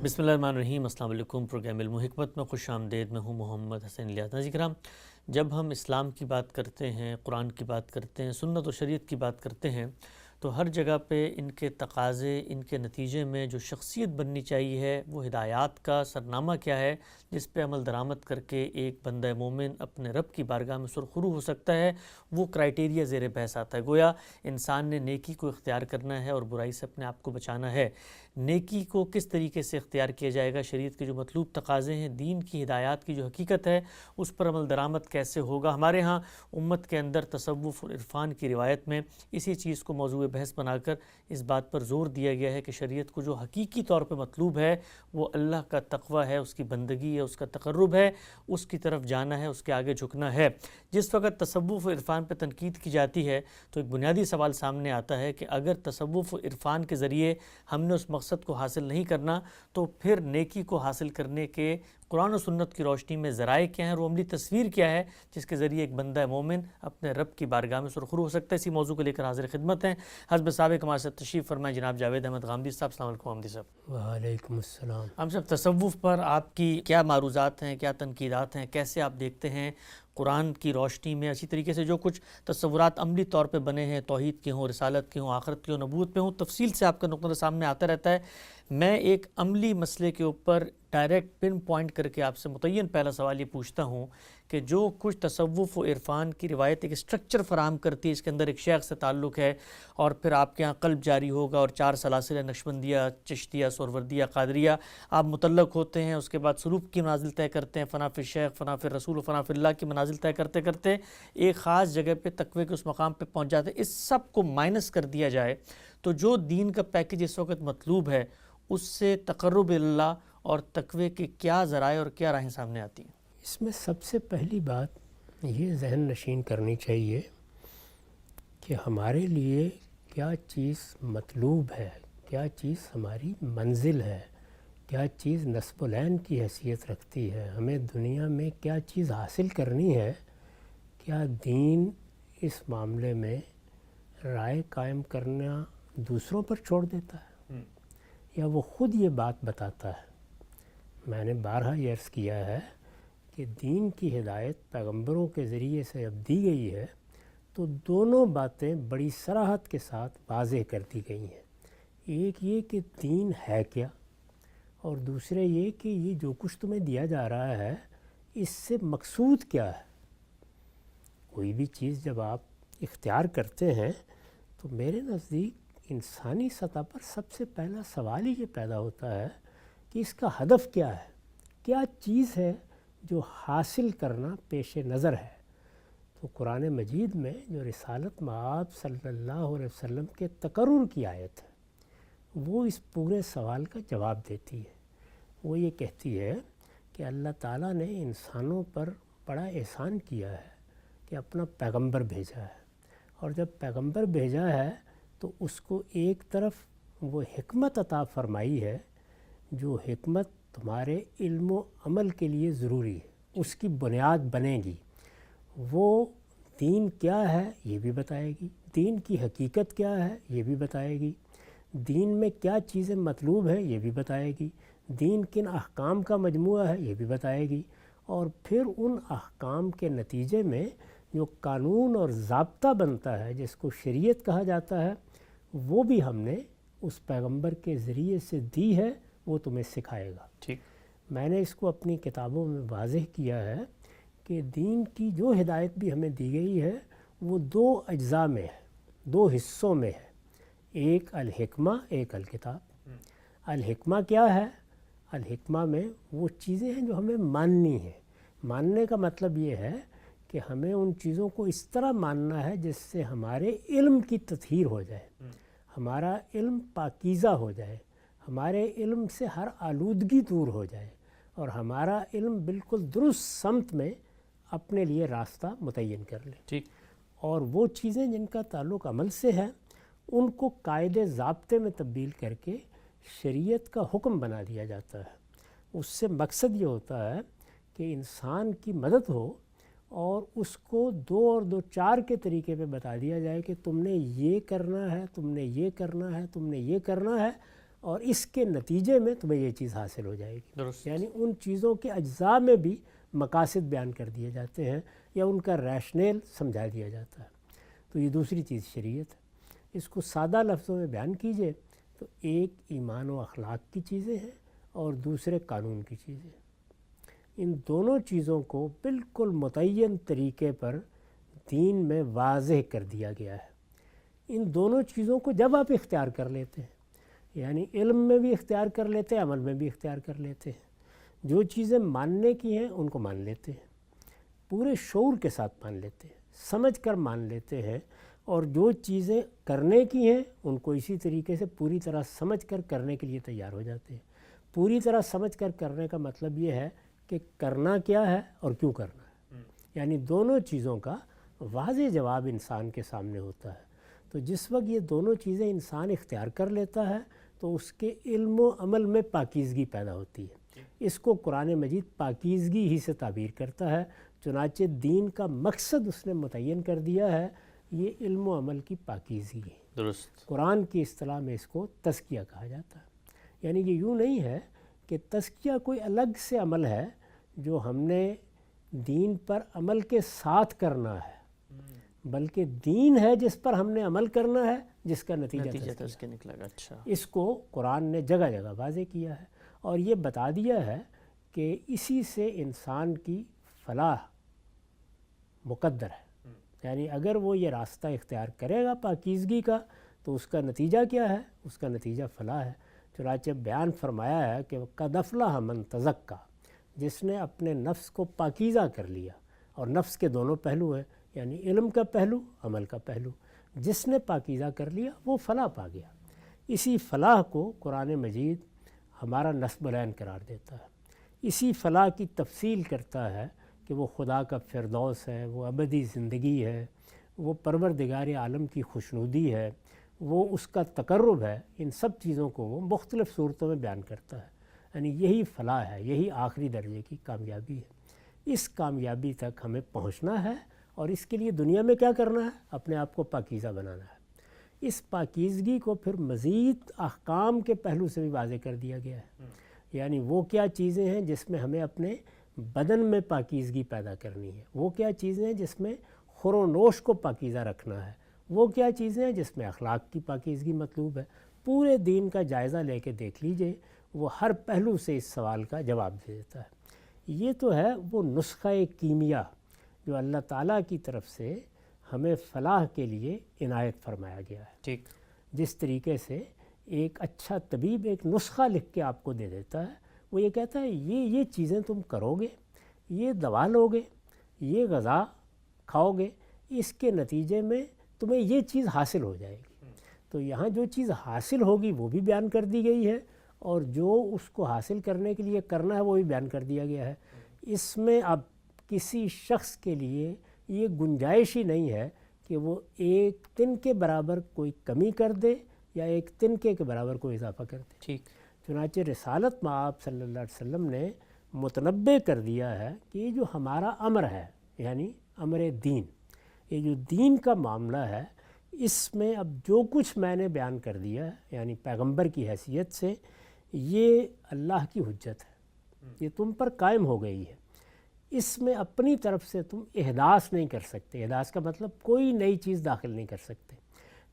بسم اللہ الرحمن الرحیم۔ السلام علیکم۔ پروگرام علم و حکمت میں خوش آمدید۔ میں ہوں محمد حسین الیاس۔ ناظرین کرام، جب ہم اسلام کی بات کرتے ہیں، قرآن کی بات کرتے ہیں، سنت و شریعت کی بات کرتے ہیں، تو ہر جگہ پہ ان کے تقاضے، ان کے نتیجے میں جو شخصیت بننی چاہیے ہے، وہ ہدایات کا سرنامہ کیا ہے جس پہ عمل درآمد کر کے ایک بندہ مومن اپنے رب کی بارگاہ میں سرخرو ہو سکتا ہے، وہ کرائیٹیریا زیر بحث آتا ہے۔ گویا انسان نے نیکی کو اختیار کرنا ہے اور برائی سے اپنے آپ کو بچانا ہے۔ نیکی کو کس طریقے سے اختیار کیا جائے گا، شریعت کے جو مطلوب تقاضے ہیں، دین کی ہدایات کی جو حقیقت ہے، اس پر عمل درآمد کیسے ہوگا۔ ہمارے ہاں امت کے اندر تصوف اور عرفان کی روایت میں اسی چیز کو موضوع بحث بنا کر اس بات پر زور دیا گیا ہے کہ شریعت کو جو حقیقی طور پہ مطلوب ہے وہ اللہ کا تقوی ہے، اس کی بندگی ہے، اس کا تقرب ہے، اس کی طرف جانا ہے، اس کے آگے جھکنا ہے۔ جس وقت تصوف و عرفان پہ تنقید کی جاتی ہے تو ایک بنیادی سوال سامنے آتا ہے کہ اگر تصوف و عرفان کے ذریعے ہم نے اس مقصد کو حاصل نہیں کرنا تو پھر نیکی کو حاصل کرنے کے قرآن و سنت کی روشنی میں ذرائع کیا ہیں، اور وہ عملی تصویر کیا ہے جس کے ذریعے ایک بندہ مومن اپنے رب کی بارگاہ میں سرخرو ہو سکتا ہے۔ اسی موضوع کو لے کر حاضر خدمت ہیں حضرت سابق ہمارے ساتھ تشریف فرمائے جناب جاوید احمد غامدی صاحب۔ السلام علیکم غامدی صاحب۔ وعلیکم السلام۔ ہم صاحب، تصوف پر آپ کی کیا معروضات ہیں، کیا تنقیدات ہیں، کیسے آپ دیکھتے ہیں قرآن کی روشنی میں، اسی طریقے سے جو کچھ تصورات عملی طور پہ بنے ہیں، توحید کے ہوں، رسالت کے ہوں، آخرت کے ہوں، نبوت پہ ہوں، تفصیل سے آپ کا نقطہ نظر سامنے آتا رہتا ہے۔ میں ایک عملی مسئلے کے اوپر ڈائریکٹ پن پوائنٹ کر کے آپ سے متعین پہلا سوال یہ پوچھتا ہوں کہ جو کچھ تصوف و عرفان کی روایت ایک اسٹرکچر فراہم کرتی ہے، اس کے اندر ایک شیخ سے تعلق ہے، اور پھر آپ کے ہاں قلب جاری ہوگا اور 4 سلاسل نقشبندیہ، چشتیہ، سہروردیہ، قادریہ، آپ متعلق ہوتے ہیں، اس کے بعد سلوک کی منازل طے کرتے ہیں، فنا فی الشیخ، فنا فی الرسول و فنا فی اللہ کی منازل طے کرتے کرتے ایک خاص جگہ پہ تقوی کے اس مقام پہ پہنچ جاتے ہیں۔ اس سب کو مائنس کر دیا جائے تو جو دین کا پیکج اس وقت مطلوب ہے، اس سے تقرب اللہ اور تقوی کے کیا ذرائع اور کیا راہیں سامنے آتی ہیں؟ اس میں سب سے پہلی بات یہ ذہن نشین کرنی چاہیے کہ ہمارے لیے کیا چیز مطلوب ہے، کیا چیز ہماری منزل ہے، کیا چیز نصب العین کی حیثیت رکھتی ہے، ہمیں دنیا میں کیا چیز حاصل کرنی ہے۔ کیا دین اس معاملے میں رائے قائم کرنا دوسروں پر چھوڑ دیتا ہے یا وہ خود یہ بات بتاتا ہے؟ میں نے بارہا یہ عرض کیا ہے کہ دین کی ہدایت پیغمبروں کے ذریعے سے اب دی گئی ہے تو دونوں باتیں بڑی صراحت کے ساتھ واضح کر دی گئی ہیں۔ ایک یہ کہ دین ہے کیا، اور دوسرے یہ کہ یہ جو کچھ تمہیں دیا جا رہا ہے اس سے مقصود کیا ہے۔ کوئی بھی چیز جب آپ اختیار کرتے ہیں تو میرے نزدیک انسانی سطح پر سب سے پہلا سوال ہی یہ پیدا ہوتا ہے کہ اس کا ہدف کیا ہے، کیا چیز ہے جو حاصل کرنا پیش نظر ہے۔ تو قرآن مجید میں جو رسالت مآب صلی اللہ علیہ وسلم کے تقرر کی آیت ہے وہ اس پورے سوال کا جواب دیتی ہے۔ وہ یہ کہتی ہے کہ اللہ تعالیٰ نے انسانوں پر بڑا احسان کیا ہے کہ اپنا پیغمبر بھیجا ہے، اور جب پیغمبر بھیجا ہے تو اس کو ایک طرف وہ حکمت عطا فرمائی ہے جو حکمت تمہارے علم و عمل کے لیے ضروری ہے، اس کی بنیاد بنے گی۔ وہ دین کیا ہے یہ بھی بتائے گی، دین کی حقیقت کیا ہے یہ بھی بتائے گی، دین میں کیا چیزیں مطلوب ہیں یہ بھی بتائے گی، دین کن احکام کا مجموعہ ہے یہ بھی بتائے گی، اور پھر ان احکام کے نتیجے میں جو قانون اور ضابطہ بنتا ہے جس کو شریعت کہا جاتا ہے وہ بھی ہم نے اس پیغمبر کے ذریعے سے دی ہے، وہ تمہیں سکھائے گا۔ ٹھیک، میں نے اس کو اپنی کتابوں میں واضح کیا ہے کہ دین کی جو ہدایت بھی ہمیں دی گئی ہے وہ 2 اجزاء میں ہے، 2 حصوں میں ہے، ایک الحکمہ، ایک الکتاب۔ الحکمہ کیا ہے؟ الحکمہ میں وہ چیزیں ہیں جو ہمیں ماننی ہیں۔ ماننے کا مطلب یہ ہے کہ ہمیں ان چیزوں کو اس طرح ماننا ہے جس سے ہمارے علم کی تطہیر ہو جائے، ہمارا علم پاکیزہ ہو جائے، ہمارے علم سے ہر آلودگی دور ہو جائے، اور ہمارا علم بالکل درست سمت میں اپنے لیے راستہ متعین کر لے۔ ٹھیک، اور وہ چیزیں جن کا تعلق عمل سے ہے ان کو قاعدے ضابطے میں تبدیل کر کے شریعت کا حکم بنا دیا جاتا ہے۔ اس سے مقصد یہ ہوتا ہے کہ انسان کی مدد ہو اور اس کو 2 اور 2 4 کے طریقے پہ بتا دیا جائے کہ تم نے یہ کرنا ہے، تم نے یہ کرنا ہے، تم نے یہ کرنا ہے، اور اس کے نتیجے میں تمہیں یہ چیز حاصل ہو جائے گی. درست. یعنی ان چیزوں کے اجزاء میں بھی مقاصد بیان کر دیے جاتے ہیں یا ان کا ریشنل سمجھا دیا جاتا ہے. تو یہ دوسری چیز شریعت ہے. اس کو سادہ لفظوں میں بیان کیجئے تو ایک ایمان و اخلاق کی چیزیں ہیں اور دوسرے قانون کی چیزیں. ان دونوں چیزوں کو بالکل متعین طریقے پر دین میں واضح کر دیا گیا ہے. ان دونوں چیزوں کو جب آپ اختیار کر لیتے ہیں، یعنی علم میں بھی اختیار کر لیتے ہیں، عمل میں بھی اختیار کر لیتے ہیں. جو چیزیں ماننے کی ہیں ان کو مان لیتے ہیں، پورے شعور کے ساتھ مان لیتے ہیں، سمجھ کر مان لیتے ہیں، اور جو چیزیں کرنے کی ہیں ان کو اسی طریقے سے پوری طرح سمجھ کر کرنے کے لیے تیار ہو جاتے ہیں. پوری طرح سمجھ کر کرنے کا مطلب یہ ہے کہ کرنا کیا ہے اور کیوں کرنا ہے. یعنی دونوں چیزوں کا واضح جواب انسان کے سامنے ہوتا ہے. تو جس وقت یہ دونوں چیزیں انسان اختیار کر لیتا ہے تو اس کے علم و عمل میں پاکیزگی پیدا ہوتی ہے. اس کو قرآن مجید پاکیزگی ہی سے تعبیر کرتا ہے. چنانچہ دین کا مقصد اس نے متعین کر دیا ہے، یہ علم و عمل کی پاکیزگی ہے. درست. قرآن کی اصطلاح میں اس کو تزکیہ کہا جاتا ہے. یعنی یہ یوں نہیں ہے کہ تزکیہ کوئی الگ سے عمل ہے جو ہم نے دین پر عمل کے ساتھ کرنا ہے، بلکہ دین ہے جس پر ہم نے عمل کرنا ہے، جس کا نتیجہ تزکیہ نکلا گا. اچھا. اس کو قرآن نے جگہ جگہ واضح کیا ہے اور یہ بتا دیا ہے کہ اسی سے انسان کی فلاح مقدر ہے. یعنی اگر وہ یہ راستہ اختیار کرے گا پاکیزگی کا تو اس کا نتیجہ کیا ہے؟ اس کا نتیجہ فلاح ہے. چنانچہ بیان فرمایا ہے کہ قد افلح من تزکا، جس نے اپنے نفس کو پاکیزہ کر لیا. اور نفس کے دونوں پہلو ہیں، یعنی علم کا پہلو، عمل کا پہلو. جس نے پاکیزہ کر لیا وہ فلاح پا گیا. اسی فلاح کو قرآن مجید ہمارا نصب العین قرار دیتا ہے. اسی فلاح کی تفصیل کرتا ہے کہ وہ خدا کا فردوس ہے، وہ ابدی زندگی ہے، وہ پروردگار عالم کی خوشنودی ہے، وہ اس کا تقرب ہے. ان سب چیزوں کو وہ مختلف صورتوں میں بیان کرتا ہے. یعنی یہی فلاح ہے، یہی آخری درجے کی کامیابی ہے. اس کامیابی تک ہمیں پہنچنا ہے اور اس کے لیے دنیا میں کیا کرنا ہے؟ اپنے آپ کو پاکیزہ بنانا ہے. اس پاکیزگی کو پھر مزید احکام کے پہلو سے بھی واضح کر دیا گیا ہے. یعنی وہ کیا چیزیں ہیں جس میں ہمیں اپنے بدن میں پاکیزگی پیدا کرنی ہے، وہ کیا چیزیں ہیں جس میں خور و نوش کو پاکیزہ رکھنا ہے، وہ کیا چیزیں ہیں جس میں اخلاق کی پاکیزگی مطلوب ہے. پورے دین کا جائزہ لے کے دیکھ لیجئے، وہ ہر پہلو سے اس سوال کا جواب دے دیتا ہے. یہ تو ہے وہ نسخہ کیمیا جو اللہ تعالیٰ کی طرف سے ہمیں فلاح کے لیے عنایت فرمایا گیا ہے. ٹھیک. جس طریقے سے ایک اچھا طبیب ایک نسخہ لکھ کے آپ کو دے دیتا ہے، وہ یہ کہتا ہے یہ چیزیں تم کرو گے، یہ دوا لو گے، یہ غذا کھاؤ گے، اس کے نتیجے میں تمہیں یہ چیز حاصل ہو جائے گی. تو یہاں جو چیز حاصل ہوگی وہ بھی بیان کر دی گئی ہے، اور جو اس کو حاصل کرنے کے لیے کرنا ہے وہ بھی بیان کر دیا گیا ہے. اس میں اب کسی شخص کے لیے یہ گنجائش ہی نہیں ہے کہ وہ ایک تن کے برابر کوئی کمی کر دے یا ایک تنکے کے برابر کوئی اضافہ کر دے. ٹھیک. چنانچہ رسالت میں آپ صلی اللہ علیہ وسلم نے متنبع کر دیا ہے کہ یہ جو ہمارا امر ہے، یعنی امر دین، یہ جو دین کا معاملہ ہے، اس میں اب جو کچھ میں نے بیان کر دیا ہے، یعنی پیغمبر کی حیثیت سے، یہ اللہ کی حجت ہے، یہ تم پر قائم ہو گئی ہے. اس میں اپنی طرف سے تم احداث نہیں کر سکتے. احداث کا مطلب کوئی نئی چیز داخل نہیں کر سکتے.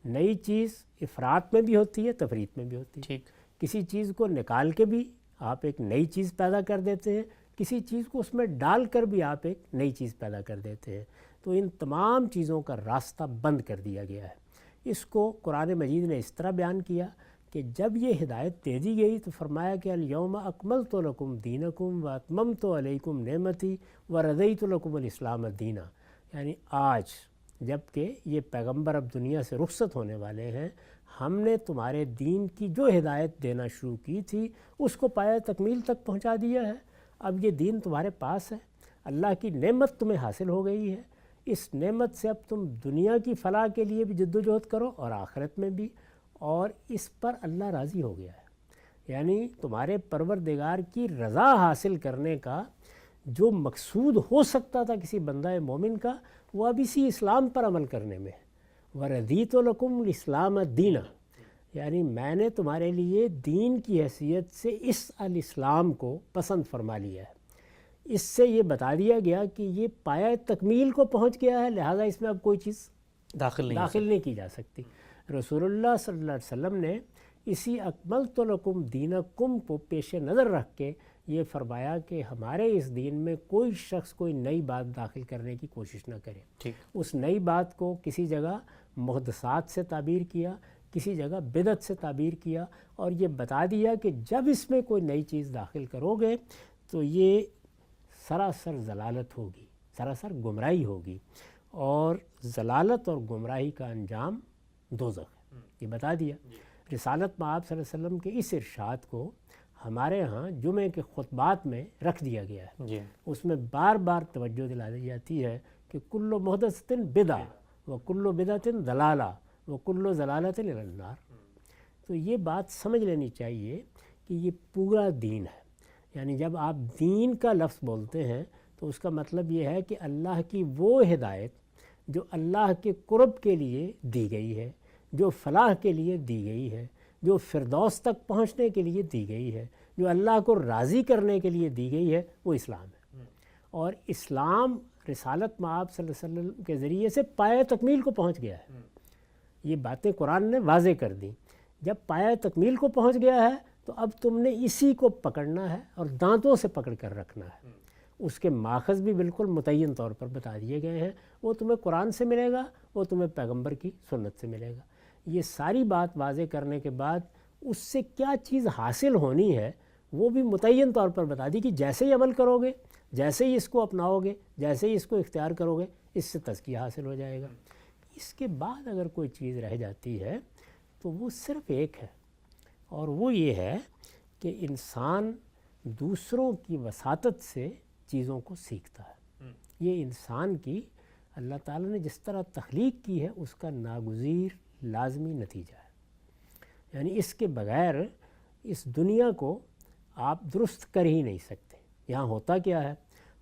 نئی چیز افراط میں بھی ہوتی ہے، تفریط میں بھی ہوتی ہے. ٹھیک. کسی چیز کو نکال کے بھی آپ ایک نئی چیز پیدا کر دیتے ہیں، کسی چیز کو اس میں ڈال کر بھی آپ ایک نئی چیز پیدا کر دیتے ہیں. تو ان تمام چیزوں کا راستہ بند کر دیا گیا ہے. اس کو قرآن مجید نے اس طرح بیان کیا کہ جب یہ ہدایت دے دی گئی تو فرمایا کہ الیوم اکملت لکم دینکم واتممت علیکم نعمتی ورضیت لکم الاسلام دینا. یعنی آج جب کہ یہ پیغمبر اب دنیا سے رخصت ہونے والے ہیں، ہم نے تمہارے دین کی جو ہدایت دینا شروع کی تھی اس کو پایہ تکمیل تک پہنچا دیا ہے. اب یہ دین تمہارے پاس ہے، اللہ کی نعمت تمہیں حاصل ہو گئی ہے. اس نعمت سے اب تم دنیا کی فلاح کے لیے بھی جد و جہد کرو اور آخرت میں بھی، اور اس پر اللہ راضی ہو گیا ہے. یعنی تمہارے پروردگار کی رضا حاصل کرنے کا جو مقصود ہو سکتا تھا کسی بندہ مومن کا، وہ اب اسی اسلام پر عمل کرنے میں ہے. وَرَضِيتُ لَكُمُ الْإِسْلَامَ دِينًا. یعنی میں نے تمہارے لیے دین کی حیثیت سے اس الاسلام کو پسند فرما لیا ہے. اس سے یہ بتا دیا گیا کہ یہ پایہ تکمیل کو پہنچ گیا ہے، لہٰذا اس میں اب کوئی چیز داخل نہیں کی جا سکتی. رسول اللہ صلی اللہ علیہ وسلم نے اسی اکملت لکم دینکم کو پیش نظر رکھ کے یہ فرمایا کہ ہمارے اس دین میں کوئی شخص کوئی نئی بات داخل کرنے کی کوشش نہ کرے. اس نئی بات کو کسی جگہ محدثات سے تعبیر کیا، کسی جگہ بدعت سے تعبیر کیا، اور یہ بتا دیا کہ جب اس میں کوئی نئی چیز داخل کرو گے تو یہ سراسر ضلالت ہوگی، سراسر گمراہی ہوگی، اور ضلالت اور گمراہی کا انجام دوزخ ہے. یہ بتا دیا. رسالت مآب صلی اللہ علیہ وسلم کے اس ارشاد کو ہمارے ہاں جمعے کے خطبات میں رکھ دیا گیا ہے. اس میں بار بار توجہ دلا دی جاتی ہے کہ کل محدثۃ بدعہ و کل بدعۃ ضلالہ و کل ضلالۃ الی النار. تو یہ بات سمجھ لینی چاہیے کہ یہ پورا دین ہے. یعنی جب آپ دین کا لفظ بولتے ہیں تو اس کا مطلب یہ ہے کہ اللہ کی وہ ہدایت جو اللہ کے قرب کے لیے دی گئی ہے، جو فلاح کے لیے دی گئی ہے، جو فردوس تک پہنچنے کے لیے دی گئی ہے، جو اللہ کو راضی کرنے کے لیے دی گئی ہے، وہ اسلام ہے. اور اسلام رسالت مآب صلی اللہ علیہ وسلم کے ذریعے سے پایہ تکمیل کو پہنچ گیا ہے. یہ باتیں قرآن نے واضح کر دیں. جب پایہ تکمیل کو پہنچ گیا ہے تو اب تم نے اسی کو پکڑنا ہے اور دانتوں سے پکڑ کر رکھنا ہے. اس کے ماخذ بھی بالکل متعین طور پر بتا دیے گئے ہیں. وہ تمہیں قرآن سے ملے گا، وہ تمہیں پیغمبر کی سنت سے ملے گا. یہ ساری بات واضح کرنے کے بعد اس سے کیا چیز حاصل ہونی ہے وہ بھی متعین طور پر بتا دی کہ جیسے ہی عمل کرو گے، جیسے ہی اس کو اپناؤ گے، جیسے ہی اس کو اختیار کرو گے، اس سے تزکیہ حاصل ہو جائے گا. اس کے بعد اگر کوئی چیز رہ جاتی ہے تو وہ صرف ایک ہے، اور وہ یہ ہے کہ انسان دوسروں کی وساطت سے چیزوں کو سیکھتا ہے. یہ انسان کی اللہ تعالیٰ نے جس طرح تخلیق کی ہے اس کا ناگزیر لازمی نتیجہ ہے. یعنی اس کے بغیر اس دنیا کو آپ درست کر ہی نہیں سکتے. یہاں ہوتا کیا ہے؟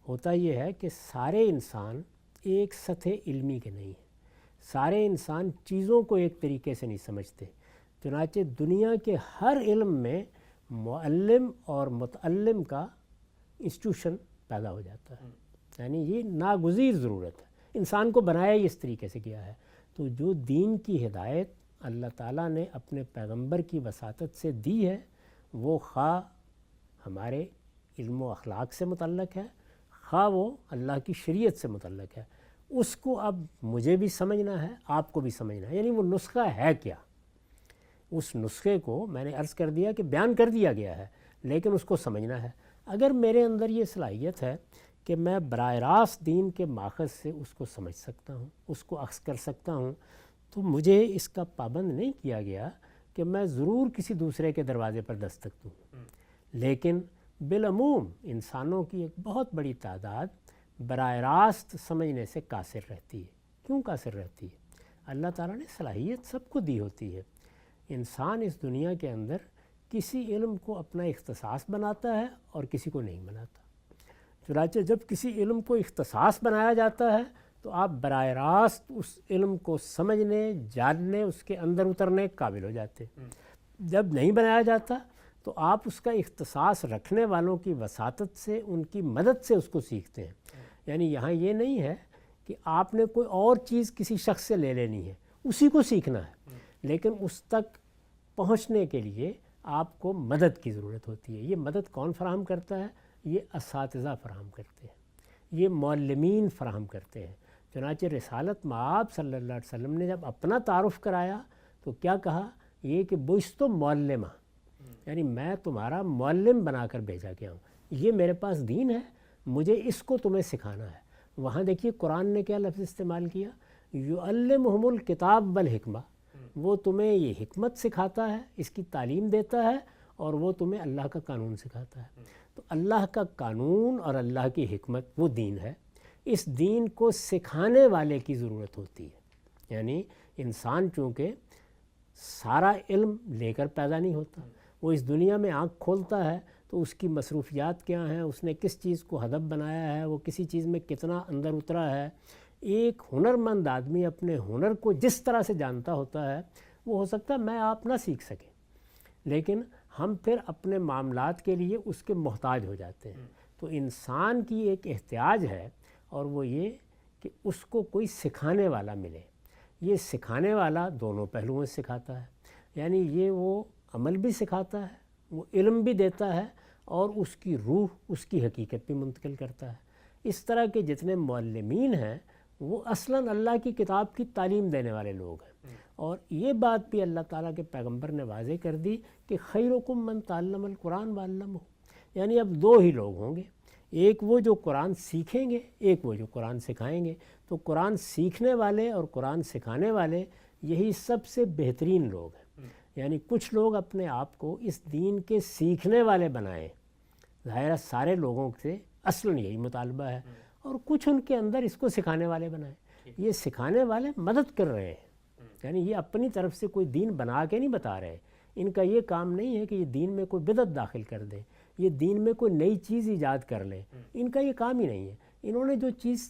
ہوتا یہ ہے کہ سارے انسان ایک سطح علمی کے نہیں ہیں. سارے انسان چیزوں کو ایک طریقے سے نہیں سمجھتے. چنانچہ دنیا کے ہر علم میں معلم اور متعلم کا انسٹیٹیوشن پیدا ہو جاتا ہے. یعنی یہ ناگزیر ضرورت ہے. انسان کو بنایا ہی اس طریقے سے کیا ہے. تو جو دین کی ہدایت اللہ تعالیٰ نے اپنے پیغمبر کی وساطت سے دی ہے وہ خواہ ہمارے علم و اخلاق سے متعلق ہے، خواہ وہ اللہ کی شریعت سے متعلق ہے. اس کو اب مجھے بھی سمجھنا ہے، آپ کو بھی سمجھنا ہے. یعنی وہ نسخہ ہے کیا؟ اس نسخے کو میں نے عرض کر دیا کہ بیان کر دیا گیا ہے، لیکن اس کو سمجھنا ہے. اگر میرے اندر یہ صلاحیت ہے کہ میں براہ راست دین کے ماخذ سے اس کو سمجھ سکتا ہوں، اس کو اخذ کر سکتا ہوں، تو مجھے اس کا پابند نہیں کیا گیا کہ میں ضرور کسی دوسرے کے دروازے پر دستک دوں. لیکن بالعموم انسانوں کی ایک بہت بڑی تعداد براہ راست سمجھنے سے قاصر رہتی ہے. کیوں قاصر رہتی ہے؟ اللہ تعالیٰ نے صلاحیت سب کو دی ہوتی ہے. انسان اس دنیا کے اندر کسی علم کو اپنا اختصاص بناتا ہے اور کسی کو نہیں بناتا. چنانچہ جب کسی علم کو اختصاص بنایا جاتا ہے تو آپ براہ راست اس علم کو سمجھنے، جاننے، اس کے اندر اترنے قابل ہو جاتے. جب نہیں بنایا جاتا تو آپ اس کا اختصاص رکھنے والوں کی وساطت سے، ان کی مدد سے اس کو سیکھتے ہیں. یعنی یہاں یہ نہیں ہے کہ آپ نے کوئی اور چیز کسی شخص سے لے لینی ہے، اسی کو سیکھنا ہے، لیکن اس تک پہنچنے کے لیے آپ کو مدد کی ضرورت ہوتی ہے. یہ مدد کون فراہم کرتا ہے؟ یہ اساتذہ فراہم کرتے ہیں، یہ معلمین فراہم کرتے ہیں. چنانچہ رسالت مآب صلی اللہ علیہ وسلم نے جب اپنا تعارف کرایا تو کیا کہا؟ یہ کہ بعثت معلمہ، یعنی میں تمہارا معلم بنا کر بھیجا گیا ہوں. یہ میرے پاس دین ہے، مجھے اس کو تمہیں سکھانا ہے. وہاں دیکھیے قرآن نے کیا لفظ استعمال کیا؟ یعلمہم الکتاب والحکمہ. وہ تمہیں یہ حکمت سکھاتا ہے، اس کی تعلیم دیتا ہے، اور وہ تمہیں اللہ کا قانون سکھاتا ہے. تو اللہ کا قانون اور اللہ کی حکمت وہ دین ہے. اس دین کو سکھانے والے کی ضرورت ہوتی ہے. یعنی انسان چونکہ سارا علم لے کر پیدا نہیں ہوتا، وہ اس دنیا میں آنکھ کھولتا ہے تو اس کی مصروفیات کیا ہیں، اس نے کس چیز کو ہدف بنایا ہے، وہ کسی چیز میں کتنا اندر اترا ہے. ایک ہنرمند آدمی اپنے ہنر کو جس طرح سے جانتا ہوتا ہے وہ ہو سکتا ہے میں آپ نہ سیکھ سکیں، لیکن ہم پھر اپنے معاملات کے لیے اس کے محتاج ہو جاتے ہیں۔ تو انسان کی ایک احتیاج ہے، اور وہ یہ کہ اس کو کوئی سکھانے والا ملے۔ یہ سکھانے والا دونوں پہلوؤں سے سکھاتا ہے، یعنی یہ وہ عمل بھی سکھاتا ہے، وہ علم بھی دیتا ہے، اور اس کی روح، اس کی حقیقت بھی منتقل کرتا ہے۔ اس طرح کے جتنے معلمین ہیں وہ اصلاً اللہ کی کتاب کی تعلیم دینے والے لوگ ہیں، اور یہ بات بھی اللہ تعالیٰ کے پیغمبر نے واضح کر دی کہ خیرکم من تعلم القرآن وعلمہ، یعنی اب دو ہی لوگ ہوں گے، ایک وہ جو قرآن سیکھیں گے، ایک وہ جو قرآن سکھائیں گے۔ تو قرآن سیکھنے والے اور قرآن سکھانے والے یہی سب سے بہترین لوگ ہیں۔ یعنی کچھ لوگ اپنے آپ کو اس دین کے سیکھنے والے بنائیں، ظاہرہ سارے لوگوں سے اصلاً یہی مطالبہ ہے، اور کچھ ان کے اندر اس کو سکھانے والے بنائیں۔ یہ سکھانے والے مدد کر رہے ہیں، یعنی یہ اپنی طرف سے کوئی دین بنا کے نہیں بتا رہے، ان کا یہ کام نہیں ہے کہ یہ دین میں کوئی بدعت داخل کر دیں، یہ دین میں کوئی نئی چیز ایجاد کر لیں، ان کا یہ کام ہی نہیں ہے۔ انہوں نے جو چیز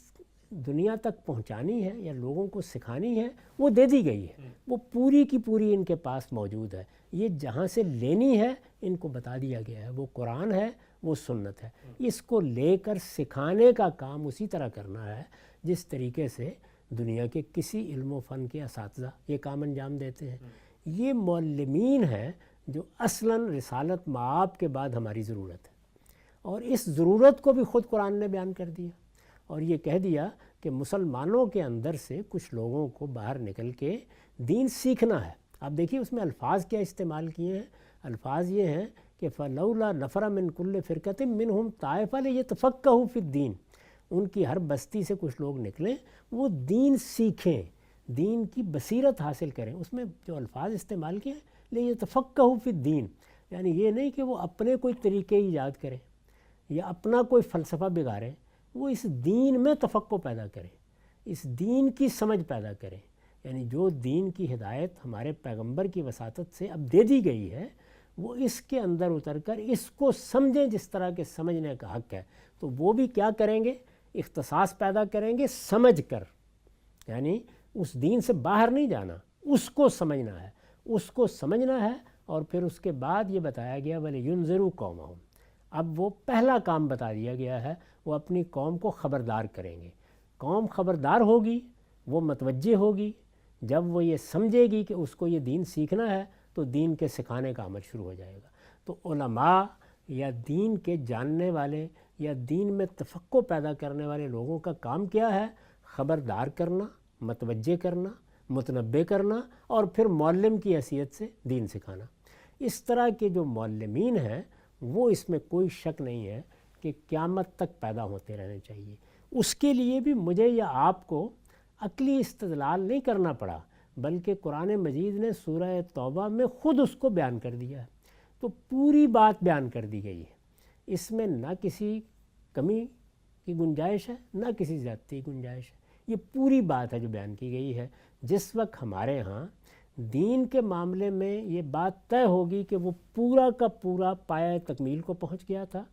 دنیا تک پہنچانی ہے یا لوگوں کو سکھانی ہے وہ دے دی گئی ہے، وہ پوری کی پوری ان کے پاس موجود ہے۔ یہ جہاں سے لینی ہے ان کو بتا دیا گیا ہے، وہ قرآن ہے، وہ سنت ہے۔ اس کو لے کر سکھانے کا کام اسی طرح کرنا ہے جس طریقے سے دنیا کے کسی علم و فن کے اساتذہ یہ کام انجام دیتے ہیں۔ یہ معلمین ہیں جو اصلاً رسالت مآب کے بعد ہماری ضرورت ہے، اور اس ضرورت کو بھی خود قرآن نے بیان کر دیا، اور یہ کہہ دیا کہ مسلمانوں کے اندر سے کچھ لوگوں کو باہر نکل کے دین سیکھنا ہے۔ آپ دیکھیے اس میں الفاظ کیا استعمال کیے ہیں، الفاظ یہ ہیں کہ فَلَوْلَا نَفَرَ مِن كُلِّ فِرْقَةٍ مِّنْهُمْ طَائِفَةٌ لِيَتَفَقَّهُوا فِي الدِّينِ، ان کی ہر بستی سے کچھ لوگ نکلیں، وہ دین سیکھیں، دین کی بصیرت حاصل کریں۔ اس میں جو الفاظ استعمال کیے ہیں لِيَتَفَقَّهُوا فِي الدِّينِ، یعنی یہ نہیں کہ وہ اپنے کوئی طریقے ایجاد کریں یا اپنا کوئی فلسفہ بگاڑیں، وہ اس دین میں تفقہ پیدا کریں، اس دین کی سمجھ پیدا کریں۔ یعنی جو دین کی ہدایت ہمارے پیغمبر کی وساطت سے اب دے دی گئی ہے، وہ اس کے اندر اتر کر اس کو سمجھیں جس طرح کے سمجھنے کا حق ہے۔ تو وہ بھی کیا کریں گے؟ اختصاص پیدا کریں گے سمجھ کر، یعنی اس دین سے باہر نہیں جانا، اس کو سمجھنا ہے، اس کو سمجھنا ہے۔ اور پھر اس کے بعد یہ بتایا گیا وَلِيُنذِرُوا قَوْمَهُمْ، اب وہ پہلا کام بتا دیا گیا ہے، وہ اپنی قوم کو خبردار کریں گے۔ قوم خبردار ہوگی، وہ متوجہ ہوگی، جب وہ یہ سمجھے گی کہ اس کو یہ دین سیکھنا ہے تو دین کے سکھانے کا عمل شروع ہو جائے گا۔ تو علماء یا دین کے جاننے والے یا دین میں تفقہ پیدا کرنے والے لوگوں کا کام کیا ہے؟ خبردار کرنا، متوجہ کرنا، متنبہ کرنا، اور پھر معلم کی حیثیت سے دین سکھانا۔ اس طرح کے جو معلمین ہیں وہ اس میں کوئی شک نہیں ہے کہ قیامت تک پیدا ہوتے رہنے چاہیے۔ اس کے لیے بھی مجھے یا آپ کو عقلی استدلال نہیں کرنا پڑا، بلکہ قرآن مجید نے سورہ توبہ میں خود اس کو بیان کر دیا ہے۔ تو پوری بات بیان کر دی گئی ہے، اس میں نہ کسی کمی کی گنجائش ہے نہ کسی زیادتی کی گنجائش ہے، یہ پوری بات ہے جو بیان کی گئی ہے۔ جس وقت ہمارے ہاں دین کے معاملے میں یہ بات طے ہوگی کہ وہ پورا کا پورا پایہ تکمیل کو پہنچ گیا تھا،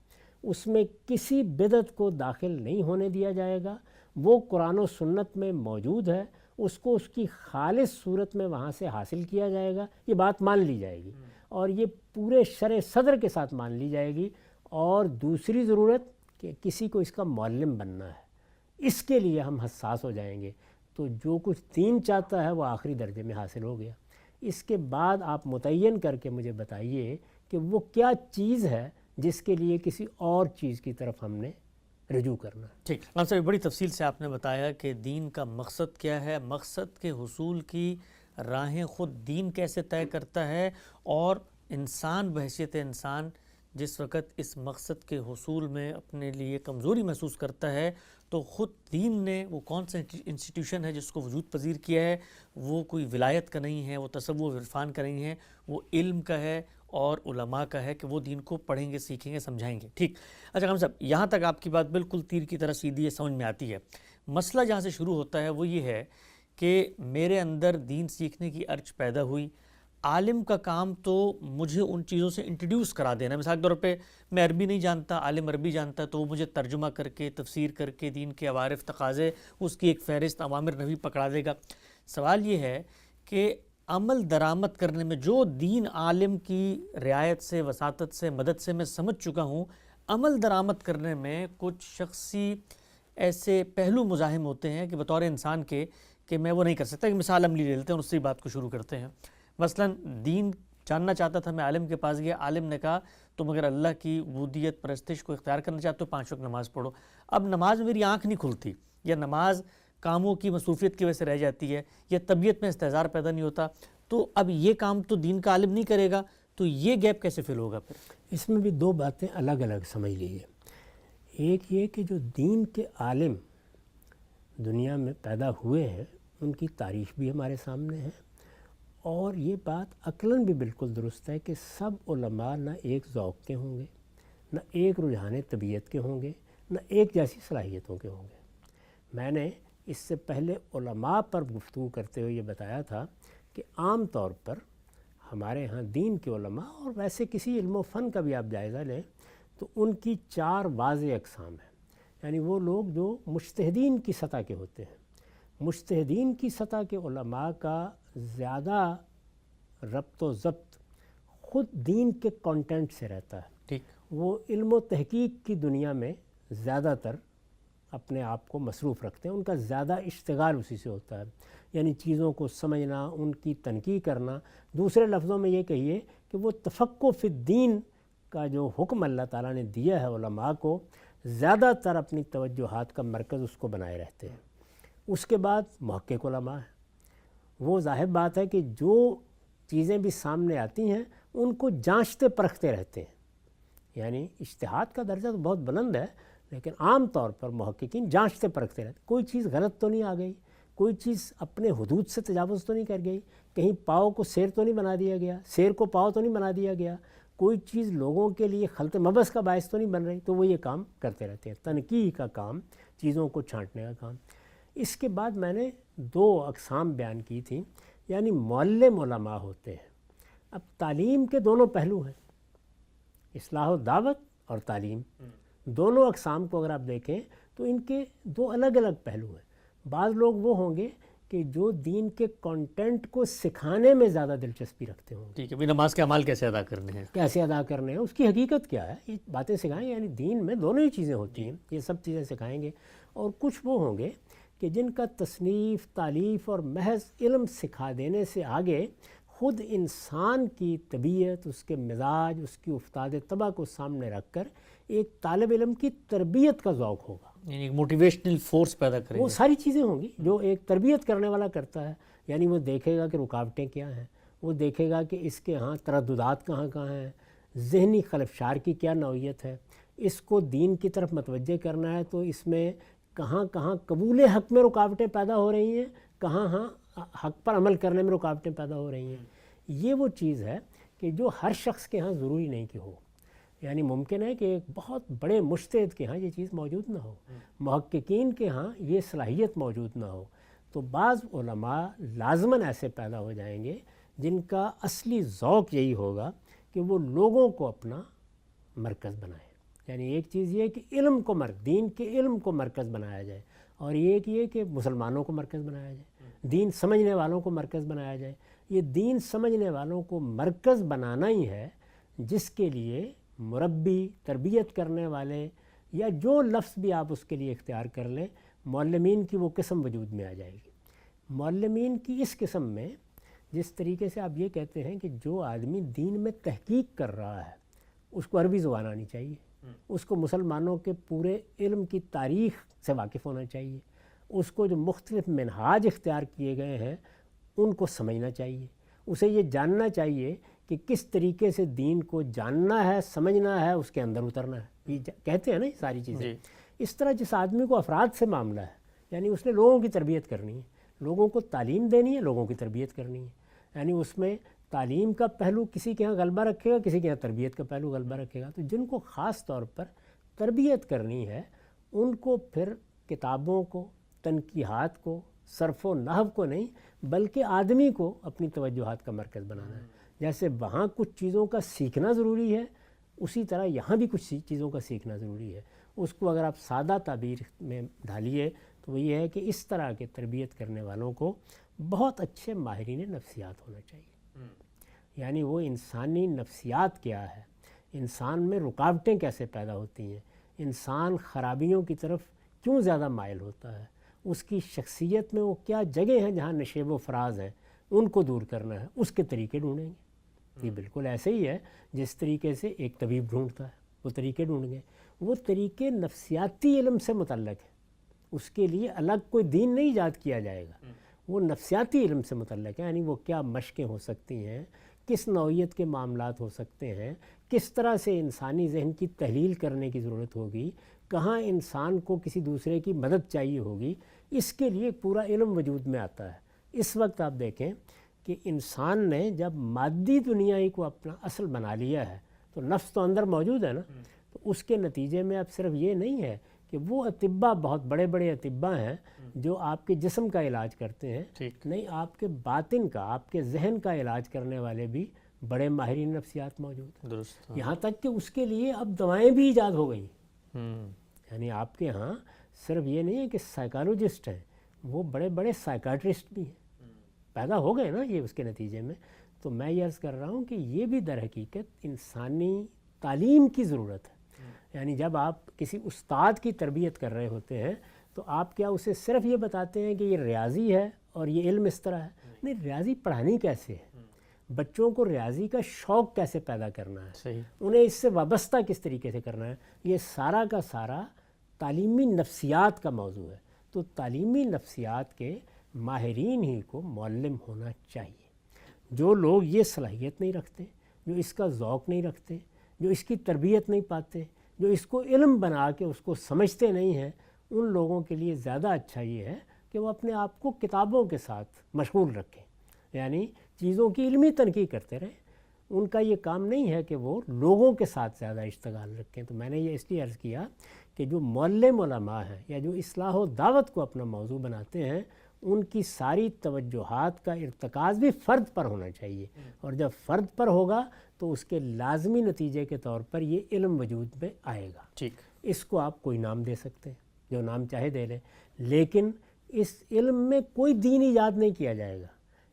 اس میں کسی بدعت کو داخل نہیں ہونے دیا جائے گا، وہ قرآن و سنت میں موجود ہے، اس کو اس کی خالص صورت میں وہاں سے حاصل کیا جائے گا، یہ بات مان لی جائے گی، اور یہ پورے شرع صدر کے ساتھ مان لی جائے گی۔ اور دوسری ضرورت کہ کسی کو اس کا معلم بننا ہے، اس کے لیے ہم حساس ہو جائیں گے، تو جو کچھ دین چاہتا ہے وہ آخری درجے میں حاصل ہو گیا۔ اس کے بعد آپ متعین کر کے مجھے بتائیے کہ وہ کیا چیز ہے جس کے لیے کسی اور چیز کی طرف ہم نے رجوع کرنا ہے۔ ٹھیک، مولانا صاحب بڑی تفصیل سے آپ نے بتایا کہ دین کا مقصد کیا ہے، مقصد کے حصول کی راہیں خود دین کیسے طے کرتا ہے، اور انسان بحیثیت انسان جس وقت اس مقصد کے حصول میں اپنے لیے کمزوری محسوس کرتا ہے تو خود دین نے وہ کون سا انسٹیٹیوشن ہے جس کو وجود پذیر کیا ہے، وہ کوئی ولایت کا نہیں ہے، وہ تصوف عرفان کا نہیں ہے، وہ علم کا ہے اور علماء کا ہے کہ وہ دین کو پڑھیں گے، سیکھیں گے، سمجھائیں گے۔ ٹھیک، اچھا ہم صاحب یہاں تک آپ کی بات بالکل تیر کی طرح سیدھی ہے، سمجھ میں آتی ہے۔ مسئلہ جہاں سے شروع ہوتا ہے وہ یہ ہے کہ میرے اندر دین سیکھنے کی ارج پیدا ہوئی، عالم کا کام تو مجھے ان چیزوں سے انٹروڈیوس کرا دینا۔ مثال کے طور پہ میں عربی نہیں جانتا، عالم عربی جانتا ہے تو وہ مجھے ترجمہ کر کے تفسیر کر کے دین کے عوارف تقاضے اس کی ایک فہرست اوامر نبی پکڑا دے گا۔ سوال یہ ہے کہ عمل درآمد کرنے میں جو دین عالم کی رعایت سے، وساطت سے، مدد سے میں سمجھ چکا ہوں، عمل درآمد کرنے میں کچھ شخصی ایسے پہلو مزاحم ہوتے ہیں کہ بطور انسان کے کہ میں وہ نہیں کر سکتا. ایک مثال عملی لے لیتے ہیں اور اس سے بات کو شروع کرتے ہیں. مثلا دین جاننا چاہتا تھا، میں عالم کے پاس گیا، عالم نے کہا تم اگر اللہ کی عبودیت پرستش کو اختیار کرنا چاہتے ہو 5 وقت نماز پڑھو. اب نماز میں میری آنکھ نہیں کھلتی، یا نماز کاموں کی مصروفیت کی وجہ سے رہ جاتی ہے، یا طبیعت میں استحضار پیدا نہیں ہوتا، تو اب یہ کام تو دین کا عالم نہیں کرے گا، تو یہ گیپ کیسے فل ہوگا پھر؟ اس میں بھی 2 باتیں الگ الگ سمجھ لیجیے. ایک یہ کہ جو دین کے عالم دنیا میں پیدا ہوئے ہیں ان کی تاریخ بھی ہمارے سامنے ہے، اور یہ بات عقلاً بھی بالکل درست ہے کہ سب علماء نہ ایک ذوق کے ہوں گے، نہ ایک رجحان طبیعت کے ہوں گے، نہ ایک جیسی صلاحیتوں کے ہوں گے. میں نے اس سے پہلے علماء پر گفتگو کرتے ہوئے یہ بتایا تھا کہ عام طور پر ہمارے ہاں دین کے علماء، اور ویسے کسی علم و فن کا بھی آپ جائزہ لیں تو ان کی 4 واضح اقسام ہیں. یعنی وہ لوگ جو مجتہدین کی سطح کے ہوتے ہیں. مجتہدین کی سطح کے علماء کا زیادہ ربط و ضبط خود دین کے کانٹینٹ سے رہتا ہے. ٹھیک. وہ علم و تحقیق کی دنیا میں زیادہ تر اپنے آپ کو مصروف رکھتے ہیں، ان کا زیادہ اشتغال اسی سے ہوتا ہے. یعنی چیزوں کو سمجھنا، ان کی تنقیح کرنا. دوسرے لفظوں میں یہ کہیے کہ وہ تفقہ فی الدین کا جو حکم اللہ تعالیٰ نے دیا ہے علماء کو، زیادہ تر اپنی توجہات کا مرکز اس کو بنائے رہتے ہیں. اس کے بعد محقق علماء ہیں. وہ ظاہر بات ہے کہ جو چیزیں بھی سامنے آتی ہیں ان کو جانچتے پرکھتے رہتے ہیں. یعنی اجتہاد کا درجہ تو بہت بلند ہے، لیکن عام طور پر محققین جانچتے پرکھتے رہتے ہیں. کوئی چیز غلط تو نہیں آ گئی، کوئی چیز اپنے حدود سے تجاوز تو نہیں کر گئی، کہیں پاؤ کو سیر تو نہیں بنا دیا گیا، سیر کو پاؤ تو نہیں بنا دیا گیا، کوئی چیز لوگوں کے لیے خلط مبث کا باعث تو نہیں بن رہی. تو وہ یہ کام کرتے رہتے ہیں، تنقیح کا کام، چیزوں کو چھانٹنے کا کام. اس کے بعد میں نے 2 اقسام بیان کی تھیں. یعنی معلم علماء ہوتے ہیں. اب تعلیم کے دونوں پہلو ہیں، اصلاح و دعوت اور تعلیم. دونوں اقسام کو اگر آپ دیکھیں تو ان کے 2 الگ الگ پہلو ہیں. بعض لوگ وہ ہوں گے کہ جو دین کے کانٹینٹ کو سکھانے میں زیادہ دلچسپی رکھتے ہوں گے. ٹھیک ہے، نماز کے اعمال کیسے ادا کرنے ہیں، کیسے ادا کرنے ہیں، اس کی حقیقت کیا ہے، یہ باتیں سکھائیں. یعنی دین میں دونوں ہی چیزیں ہوتی ہیں، یہ سب چیزیں سکھائیں گے. اور کچھ وہ ہوں گے کہ جن کا تصنیف، تالیف اور محض علم سکھا دینے سے آگے خود انسان کی طبیعت، اس کے مزاج، اس کی افتاد طبع کو سامنے رکھ کر ایک طالب علم کی تربیت کا ذوق ہوگا. یعنی ایک موٹیویشنل فورس پیدا کریں. وہ ساری چیزیں ہوں گی جو ایک تربیت کرنے والا کرتا ہے. یعنی وہ دیکھے گا کہ رکاوٹیں کیا ہیں، وہ دیکھے گا کہ اس کے ہاں ترددات کہاں کہاں ہیں، ذہنی خلفشار کی کیا نوعیت ہے. اس کو دین کی طرف متوجہ کرنا ہے تو اس میں کہاں کہاں قبول حق میں رکاوٹیں پیدا ہو رہی ہیں، کہاں ہاں حق پر عمل کرنے میں رکاوٹیں پیدا ہو رہی ہیں. یہ وہ چیز ہے کہ جو ہر شخص کے ہاں ضروری نہیں کہ ہو. یعنی ممکن ہے کہ ایک بہت بڑے مجتہد کے ہاں یہ چیز موجود نہ ہو، محققین کے ہاں یہ صلاحیت موجود نہ ہو. تو بعض علماء لازماً ایسے پیدا ہو جائیں گے جن کا اصلی ذوق یہی ہوگا کہ وہ لوگوں کو اپنا مرکز بنائیں. یعنی ایک چیز یہ کہ علم کو دین کے علم کو مرکز بنایا جائے، اور ایک یہ کہ مسلمانوں کو مرکز بنایا جائے، دین سمجھنے والوں کو مرکز بنایا جائے. یہ دین سمجھنے والوں کو مرکز بنانا ہی ہے جس کے لیے مربی، تربیت کرنے والے، یا جو لفظ بھی آپ اس کے لیے اختیار کر لیں، معلمین کی وہ قسم وجود میں آ جائے گی. معلمین کی اس قسم میں جس طریقے سے آپ یہ کہتے ہیں کہ جو آدمی دین میں تحقیق کر رہا ہے اس کو عربی زبان آنی چاہیے، اس کو مسلمانوں کے پورے علم کی تاریخ سے واقف ہونا چاہیے، اس کو جو مختلف منہاج اختیار کیے گئے ہیں ان کو سمجھنا چاہیے، اسے یہ جاننا چاہیے کہ کس طریقے سے دین کو جاننا ہے، سمجھنا ہے، اس کے اندر اترنا ہے. یہ کہتے ہیں نا یہ ساری چیزیں. اس طرح جس آدمی کو افراد سے معاملہ ہے، یعنی اس نے لوگوں کی تربیت کرنی ہے، لوگوں کو تعلیم دینی ہے، لوگوں کی تربیت کرنی ہے. یعنی اس میں تعلیم کا پہلو کسی کے ہاں غلبہ رکھے گا، کسی کے ہاں تربیت کا پہلو غلبہ رکھے گا. تو جن کو خاص طور پر تربیت کرنی ہے ان کو پھر کتابوں کو، تنقیحات کو، صرف و نحو کو نہیں بلکہ آدمی کو اپنی توجہات کا مرکز بنانا ہے. جیسے وہاں کچھ چیزوں کا سیکھنا ضروری ہے، اسی طرح یہاں بھی کچھ چیزوں کا سیکھنا ضروری ہے. اس کو اگر آپ سادہ تعبیر میں ڈھالیے تو وہ یہ ہے کہ اس طرح کے تربیت کرنے والوں کو بہت اچھے ماہرین نفسیات ہونا چاہیے. یعنی وہ انسانی نفسیات کیا ہے، انسان میں رکاوٹیں کیسے پیدا ہوتی ہیں، انسان خرابیوں کی طرف کیوں زیادہ مائل ہوتا ہے، اس کی شخصیت میں وہ کیا جگہ ہیں جہاں نشیب و فراز ہیں، ان کو دور کرنا ہے، اس کے طریقے ڈھونڈیں گے. یہ بالکل ایسے ہی ہے جس طریقے سے ایک طبیب ڈھونڈتا ہے، وہ طریقے ڈھونڈ گئے. وہ طریقے نفسیاتی علم سے متعلق ہیں، اس کے لیے الگ کوئی دین نہیں ایجاد کیا جائے گا، وہ نفسیاتی علم سے متعلق ہے. یعنی وہ کیا مشقیں ہو سکتی ہیں، کس نوعیت کے معاملات ہو سکتے ہیں، کس طرح سے انسانی ذہن کی تحلیل کرنے کی ضرورت ہوگی، کہاں انسان کو کسی دوسرے کی مدد چاہیے ہوگی، اس کے لیے پورا علم وجود میں آتا ہے. اس وقت آپ دیکھیں کہ انسان نے جب مادی دنیا ہی کو اپنا اصل بنا لیا ہے تو نفس تو اندر موجود ہے نا، تو اس کے نتیجے میں اب صرف یہ نہیں ہے کہ وہ اطباء بہت بڑے بڑے اطباء ہیں جو آپ کے جسم کا علاج کرتے ہیں، نہیں، آپ کے باطن کا، آپ کے ذہن کا علاج کرنے والے بھی بڑے ماہرین نفسیات موجود ہیں. یہاں تک کہ اس کے لیے اب دوائیں بھی ایجاد ہو گئی. یعنی آپ کے ہاں صرف یہ نہیں ہے کہ سائیکالوجسٹ ہیں، وہ بڑے بڑے سائیکاٹرسٹ بھی ہیں، پیدا ہو گئے نا یہ اس کے نتیجے میں. تو میں یہ عرض کر رہا ہوں کہ یہ بھی در حقیقت انسانی تعلیم کی ضرورت ہے. یعنی جب آپ کسی استاد کی تربیت کر رہے ہوتے ہیں تو آپ کیا اسے صرف یہ بتاتے ہیں کہ یہ ریاضی ہے اور یہ علم اس طرح ہے؟ نہیں، ریاضی پڑھانی کیسے ہے، بچوں کو ریاضی کا شوق کیسے پیدا کرنا ہے، انہیں اس سے وابستہ کس طریقے سے کرنا ہے، یہ سارا کا سارا تعلیمی نفسیات کا موضوع ہے. تو تعلیمی نفسیات کے ماہرین ہی کو معلم ہونا چاہیے. جو لوگ یہ صلاحیت نہیں رکھتے، جو اس کا ذوق نہیں رکھتے، جو اس کی تربیت نہیں پاتے، جو اس کو علم بنا کے اس کو سمجھتے نہیں ہیں، ان لوگوں کے لیے زیادہ اچھا یہ ہے کہ وہ اپنے آپ کو کتابوں کے ساتھ مشغول رکھیں، یعنی چیزوں کی علمی تنقیح کرتے رہیں. ان کا یہ کام نہیں ہے کہ وہ لوگوں کے ساتھ زیادہ اشتغال رکھیں. تو میں نے یہ اس لیے عرض کیا کہ جو معلم علماء ہیں یا جو اصلاح و دعوت کو اپنا موضوع بناتے ہیں، ان کی ساری توجہات کا ارتکاز بھی فرد پر ہونا چاہیے، اور جب فرد پر ہوگا تو اس کے لازمی نتیجے کے طور پر یہ علم وجود میں آئے گا. اس کو آپ کوئی نام دے سکتے ہیں، جو نام چاہے دے لیں، لیکن اس علم میں کوئی دین ایجاد نہیں کیا جائے گا،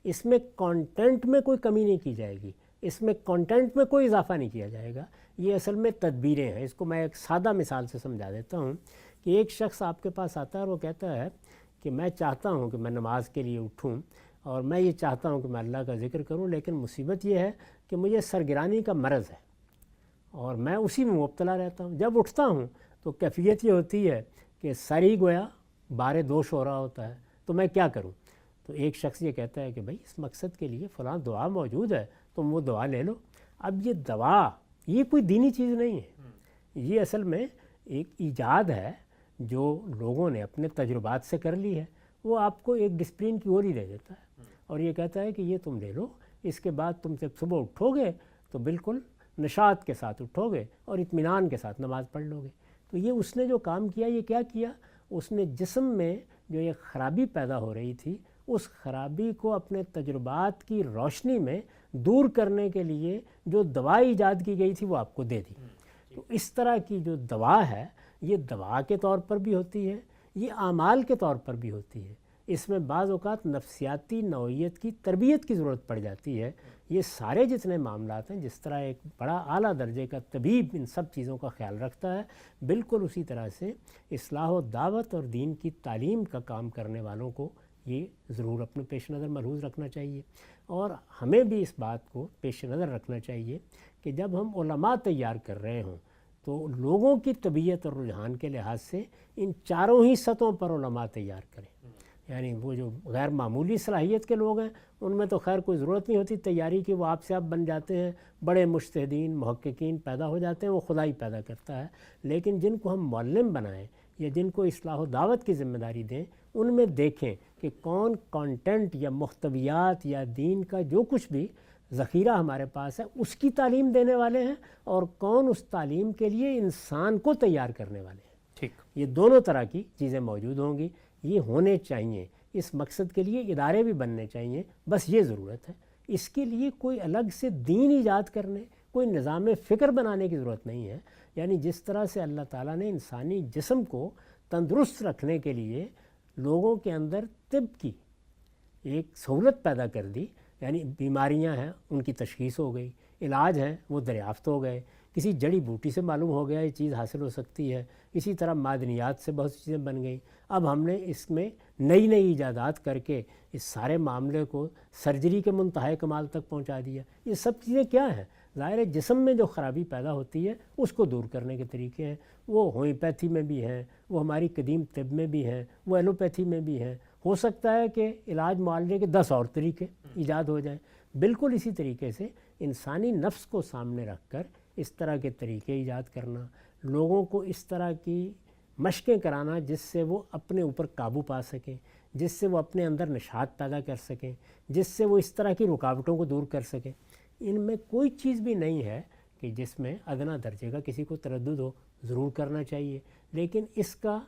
اس میں کانٹینٹ میں کوئی کمی نہیں کی جائے گی، اس میں کانٹینٹ میں کوئی اضافہ نہیں کیا جائے گا. یہ اصل میں تدبیریں ہیں. اس کو میں ایک سادہ مثال سے سمجھا دیتا ہوں کہ ایک شخص آپ کے پاس آتا ہے اور وہ کہتا ہے کہ میں چاہتا ہوں کہ میں نماز کے لیے اٹھوں اور میں یہ چاہتا ہوں کہ میں اللہ کا ذکر کروں، لیکن مصیبت یہ ہے کہ مجھے سرگرانی کا مرض ہے اور میں اسی میں مبتلا رہتا ہوں. جب اٹھتا ہوں تو کیفیت یہ ہوتی ہے کہ سر ہی گویا بارے دوش ہو رہا ہوتا ہے، تو میں کیا کروں؟ تو ایک شخص یہ کہتا ہے کہ بھائی اس مقصد کے لیے فلاں دعا موجود ہے، تم وہ دعا لے لو. اب یہ دعا یہ کوئی دینی چیز نہیں ہے، یہ اصل میں ایک ایجاد ہے جو لوگوں نے اپنے تجربات سے کر لی ہے. وہ آپ کو ایک ڈسپلن کی گولی دے دیتا ہے اور یہ کہتا ہے کہ یہ تم لے لو، اس کے بعد تم جب صبح اٹھو گے تو بالکل نشاط کے ساتھ اٹھو گے اور اطمینان کے ساتھ نماز پڑھ لو گے. تو یہ اس نے جو کام کیا، یہ کیا کیا؟ اس نے جسم میں جو ایک خرابی پیدا ہو رہی تھی، اس خرابی کو اپنے تجربات کی روشنی میں دور کرنے کے لیے جو دوا ایجاد کی گئی تھی وہ آپ کو دے دی. تو اس طرح کی جو دوا ہے، یہ دوا کے طور پر بھی ہوتی ہے، یہ اعمال کے طور پر بھی ہوتی ہے. اس میں بعض اوقات نفسیاتی نوعیت کی تربیت کی ضرورت پڑ جاتی ہے. یہ سارے جتنے معاملات ہیں، جس طرح ایک بڑا اعلیٰ درجے کا طبیب ان سب چیزوں کا خیال رکھتا ہے، بالکل اسی طرح سے اصلاح و دعوت اور دین کی تعلیم کا کام کرنے والوں کو یہ ضرور اپنے پیش نظر ملحوظ رکھنا چاہیے. اور ہمیں بھی اس بات کو پیش نظر رکھنا چاہیے کہ جب ہم علماء تیار کر رہے ہوں تو لوگوں کی طبیعت اور رجحان کے لحاظ سے ان چاروں ہی سطحوں پر علماء تیار کریں. یعنی وہ جو غیر معمولی صلاحیت کے لوگ ہیں ان میں تو خیر کوئی ضرورت نہیں ہوتی تیاری کی، وہ آپ سے آپ بن جاتے ہیں، بڑے مجتہدین محققین پیدا ہو جاتے ہیں، وہ خدا ہی پیدا کرتا ہے. لیکن جن کو ہم معلم بنائیں یا جن کو اصلاح و دعوت کی ذمہ داری دیں، ان میں دیکھیں کہ کون کانٹینٹ یا محتویات یا دین کا جو کچھ بھی ذخیرہ ہمارے پاس ہے اس کی تعلیم دینے والے ہیں، اور کون اس تعلیم کے لیے انسان کو تیار کرنے والے ہیں. یہ دونوں طرح کی چیزیں موجود ہوں گی، یہ ہونے چاہیے. اس مقصد کے لیے ادارے بھی بننے چاہیے، بس یہ ضرورت ہے. اس کے لیے کوئی الگ سے دین ایجاد کرنے، کوئی نظام فکر بنانے کی ضرورت نہیں ہے. یعنی جس طرح سے اللہ تعالیٰ نے انسانی جسم کو تندرست رکھنے کے لیے لوگوں کے اندر طب کی ایک سہولت پیدا کر دی، یعنی بیماریاں ہیں ان کی تشخیص ہو گئی، علاج ہیں وہ دریافت ہو گئے، کسی جڑی بوٹی سے معلوم ہو گیا یہ چیز حاصل ہو سکتی ہے، اسی طرح معدنیات سے بہت سی چیزیں بن گئیں۔ اب ہم نے اس میں نئی نئی ایجادات کر کے اس سارے معاملے کو سرجری کے منتہائے کمال تک پہنچا دیا۔ یہ سب چیزیں کیا ہیں؟ ظاہر ہے جسم میں جو خرابی پیدا ہوتی ہے اس کو دور کرنے کے طریقے ہیں، وہ ہومیوپیتھی میں بھی ہیں، وہ ہماری قدیم طب میں بھی ہیں، وہ ایلوپیتھی میں بھی ہیں۔ ہو سکتا ہے کہ علاج معالجے کے 10 اور طریقے ایجاد ہو جائیں۔ بالکل اسی طریقے سے انسانی نفس کو سامنے رکھ کر اس طرح کے طریقے ایجاد کرنا، لوگوں کو اس طرح کی مشقیں کرانا جس سے وہ اپنے اوپر قابو پا سکیں، جس سے وہ اپنے اندر نشاط پیدا کر سکیں، جس سے وہ اس طرح کی رکاوٹوں کو دور کر سکیں۔ ان میں کوئی چیز بھی نہیں ہے کہ جس میں ادنا درجے کا کسی کو تردد ہو، ضرور کرنا چاہیے، لیکن اس کا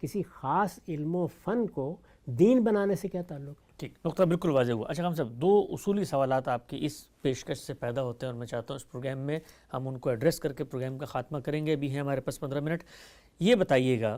کسی خاص علم و فن کو دین بنانے سے کیا تعلق ہے؟ ٹھیک، نقطہ بالکل واضح ہوا۔ اچھا خان صاحب، 2 اصولی سوالات آپ کی اس پیشکش سے پیدا ہوتے ہیں اور میں چاہتا ہوں اس پروگرام میں ہم ان کو ایڈریس کر کے پروگرام کا خاتمہ کریں گے۔ ابھی ہیں ہمارے پاس 15 منٹ۔ یہ بتائیے گا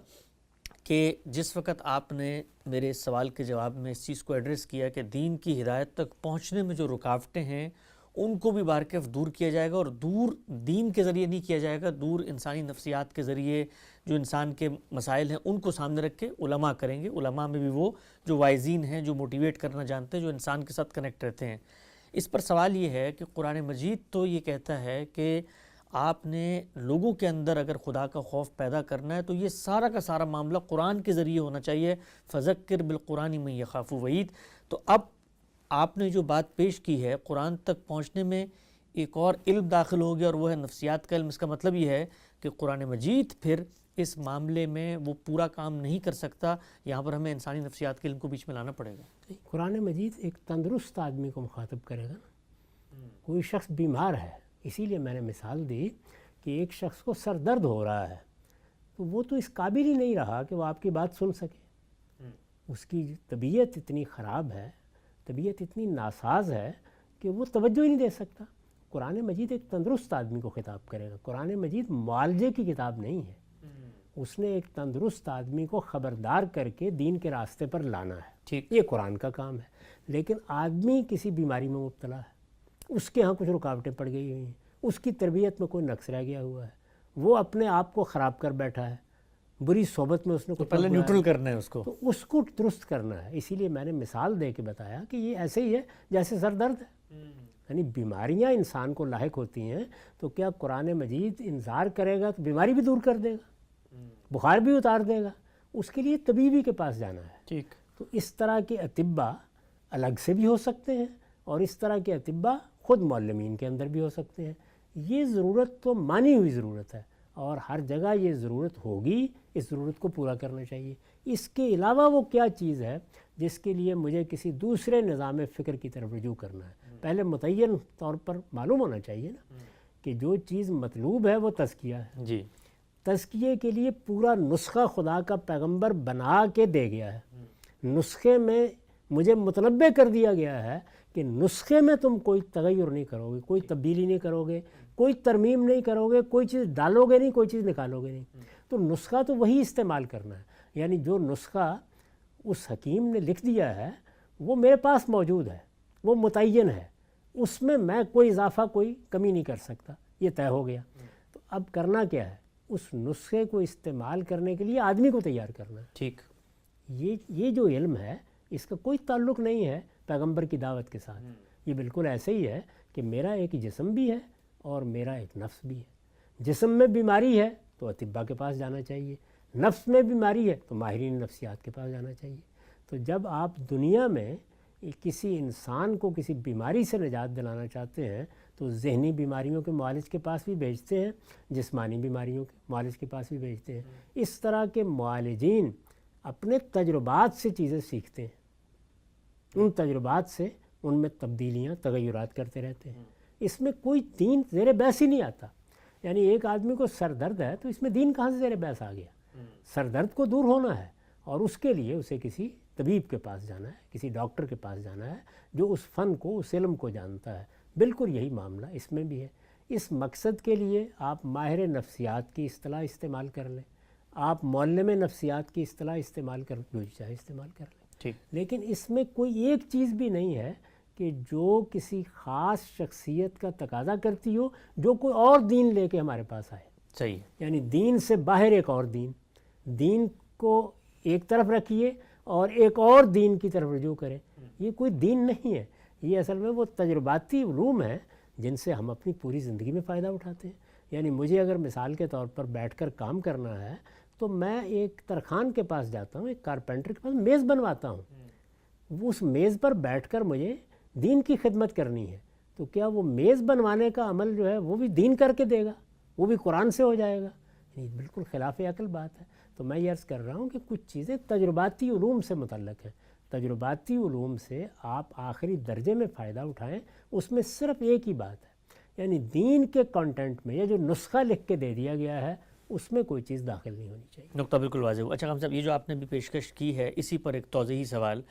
کہ جس وقت آپ نے میرے اس سوال کے جواب میں اس چیز کو ایڈریس کیا کہ دین کی ہدایت تک پہنچنے میں جو رکاوٹیں ہیں ان کو بھی بارکیف دور کیا جائے گا، اور دور دین کے ذریعے نہیں کیا جائے گا، دور انسانی نفسیات کے ذریعے جو انسان کے مسائل ہیں ان کو سامنے رکھ کے علماء کریں گے۔ علماء میں بھی وہ جو وائزین ہیں، جو موٹیویٹ کرنا جانتے ہیں، جو انسان کے ساتھ کنیکٹ رہتے ہیں۔ اس پر سوال یہ ہے کہ قرآن مجید تو یہ کہتا ہے کہ آپ نے لوگوں کے اندر اگر خدا کا خوف پیدا کرنا ہے تو یہ سارا کا سارا معاملہ قرآن کے ذریعے ہونا چاہیے، فذکر بالقرآن من یخاف وعید۔ تو اب آپ نے جو بات پیش کی ہے قرآن تک پہنچنے میں ایک اور علم داخل ہو گیا اور وہ ہے نفسیات کا علم۔ اس کا مطلب یہ ہے کہ قرآن مجید پھر اس معاملے میں وہ پورا کام نہیں کر سکتا، یہاں پر ہمیں انسانی نفسیات کے علم کو بیچ میں لانا پڑے گا۔ قرآن مجید ایک تندرست آدمی کو مخاطب کرے گا نا۔ کوئی شخص بیمار ہے، اسی لیے میں نے مثال دی کہ ایک شخص کو سر درد ہو رہا ہے تو وہ تو اس قابل ہی نہیں رہا کہ وہ آپ کی بات سن سکے۔ اس کی طبیعت اتنی خراب ہے، طبیعت اتنی ناساز ہے کہ وہ توجہ ہی نہیں دے سکتا۔ قرآن مجید ایک تندرست آدمی کو خطاب کرے گا۔ قرآن مجید معالجے کی کتاب نہیں ہے، اس نے ایک تندرست آدمی کو خبردار کر کے دین کے راستے پر لانا ہے۔ ٹھیک، یہ قرآن کا کام ہے۔ لیکن آدمی کسی بیماری میں مبتلا ہے، اس کے ہاں کچھ رکاوٹیں پڑ گئی ہوئی ہیں، اس کی تربیت میں کوئی نقص رہ گیا ہوا ہے، وہ اپنے آپ کو خراب کر بیٹھا ہے، بری صحبت میں اس نے کچھ پہلے نیوٹرل کرنا ہے اس کو، تو اس کو درست کرنا ہے۔ اسی لیے میں نے مثال دے کے بتایا کہ یہ ایسے ہی ہے جیسے سر درد ہے، یعنی بیماریاں انسان کو لاحق ہوتی ہیں تو کیا قرآن مجید انذار کرے گا تو بیماری بھی دور کر دے گا، بخار بھی اتار دے گا؟ اس کے لیے طبیبی کے پاس جانا ہے۔ ٹھیک، تو اس طرح کے اطباء الگ سے بھی ہو سکتے ہیں اور اس طرح کے اطباء خود معلمین کے اندر بھی ہو سکتے ہیں۔ یہ ضرورت تو مانی ہوئی ضرورت ہے اور ہر جگہ یہ ضرورت ہوگی، اس ضرورت کو پورا کرنا چاہیے۔ اس کے علاوہ وہ کیا چیز ہے جس کے لیے مجھے کسی دوسرے نظام فکر کی طرف رجوع کرنا ہے؟ پہلے متعین طور پر معلوم ہونا چاہیے نا کہ جو چیز مطلوب ہے وہ تزکیہ ہے۔ جی، تزکیے کے لیے پورا نسخہ خدا کا پیغمبر بنا کے دے گیا ہے۔ نسخے میں مجھے متنبع کر دیا گیا ہے کہ نسخے میں تم کوئی تغیر نہیں کرو گے، کوئی تبدیلی نہیں کرو گے، کوئی ترمیم نہیں کرو گے، کوئی چیز ڈالو گے نہیں، کوئی چیز نکالو گے نہیں۔ تو نسخہ تو وہی استعمال کرنا ہے، یعنی جو نسخہ اس حکیم نے لکھ دیا ہے وہ میرے پاس موجود ہے، وہ متعین ہے، اس میں میں کوئی اضافہ کوئی کمی نہیں کر سکتا، یہ طے ہو گیا۔ تو اب کرنا کیا ہے؟ اس نسخے کو استعمال کرنے کے لیے آدمی کو تیار کرنا ہے۔ ٹھیک، یہ جو علم ہے اس کا کوئی تعلق نہیں ہے پیغمبر کی دعوت کے ساتھ۔ یہ بالکل ایسے ہی ہے کہ میرا ایک جسم بھی ہے اور میرا ایک نفس بھی ہے۔ جسم میں بیماری ہے تو اطباء کے پاس جانا چاہیے، نفس میں بیماری ہے تو ماہرین نفسیات کے پاس جانا چاہیے۔ تو جب آپ دنیا میں کسی انسان کو کسی بیماری سے نجات دلانا چاہتے ہیں تو ذہنی بیماریوں کے معالج کے پاس بھی بھیجتے ہیں، جسمانی بیماریوں کے معالج کے پاس بھی بھیجتے ہیں۔ اس طرح کے معالجین اپنے تجربات سے چیزیں سیکھتے ہیں، ان تجربات سے ان میں تبدیلیاں تغیرات کرتے رہتے ہیں۔ اس میں کوئی دین زیر بحث ہی نہیں آتا۔ یعنی ایک آدمی کو سر درد ہے تو اس میں دین کہاں سے زیر بحث آ گیا؟ سر درد کو دور ہونا ہے اور اس کے لیے اسے کسی طبیب کے پاس جانا ہے، کسی ڈاکٹر کے پاس جانا ہے جو اس فن کو، اس علم کو جانتا ہے۔ بالکل یہی معاملہ اس میں بھی ہے۔ اس مقصد کے لیے آپ ماہر نفسیات کی اصطلاح استعمال کر لیں، آپ معلم نفسیات کی اصطلاح استعمال کر جو چاہے استعمال کر لیں، ٹھیک، لیکن اس میں کوئی ایک چیز بھی نہیں ہے کہ جو کسی خاص شخصیت کا تقاضا کرتی ہو جو کوئی اور دین لے کے ہمارے پاس آئے. صحیح ہے. یعنی دین سے باہر ایک اور دین کو ایک طرف رکھیے اور ایک اور دین کی طرف رجوع کریں. یہ کوئی دین نہیں ہے، یہ اصل میں وہ تجرباتی علوم ہیں جن سے ہم اپنی پوری زندگی میں فائدہ اٹھاتے ہیں. یعنی مجھے اگر مثال کے طور پر بیٹھ کر کام کرنا ہے تو میں ایک ترخان کے پاس جاتا ہوں، ایک کارپینٹر کے پاس میز بنواتا ہوں. اس میز پر بیٹھ کر مجھے دین کی خدمت کرنی ہے، تو کیا وہ میز بنوانے کا عمل جو ہے وہ بھی دین کر کے دے گا، وہ بھی قرآن سے ہو جائے گا؟ یہ بالکل خلاف عقل بات ہے. تو میں یہ عرض کر رہا ہوں کہ کچھ چیزیں تجرباتی علوم سے متعلق ہیں. تجرباتی علوم سے آپ آخری درجے میں فائدہ اٹھائیں. اس میں صرف ایک ہی بات ہے، یعنی دین کے کانٹینٹ میں یہ جو نسخہ لکھ کے دے دیا گیا ہے اس میں کوئی چیز داخل نہیں ہونی چاہیے. نقطہ بالکل واضح ہو. اچھا خان صاحب، یہ جو آپ نے بھی پیشکش کی ہے اسی پر ایک توضیحی سوال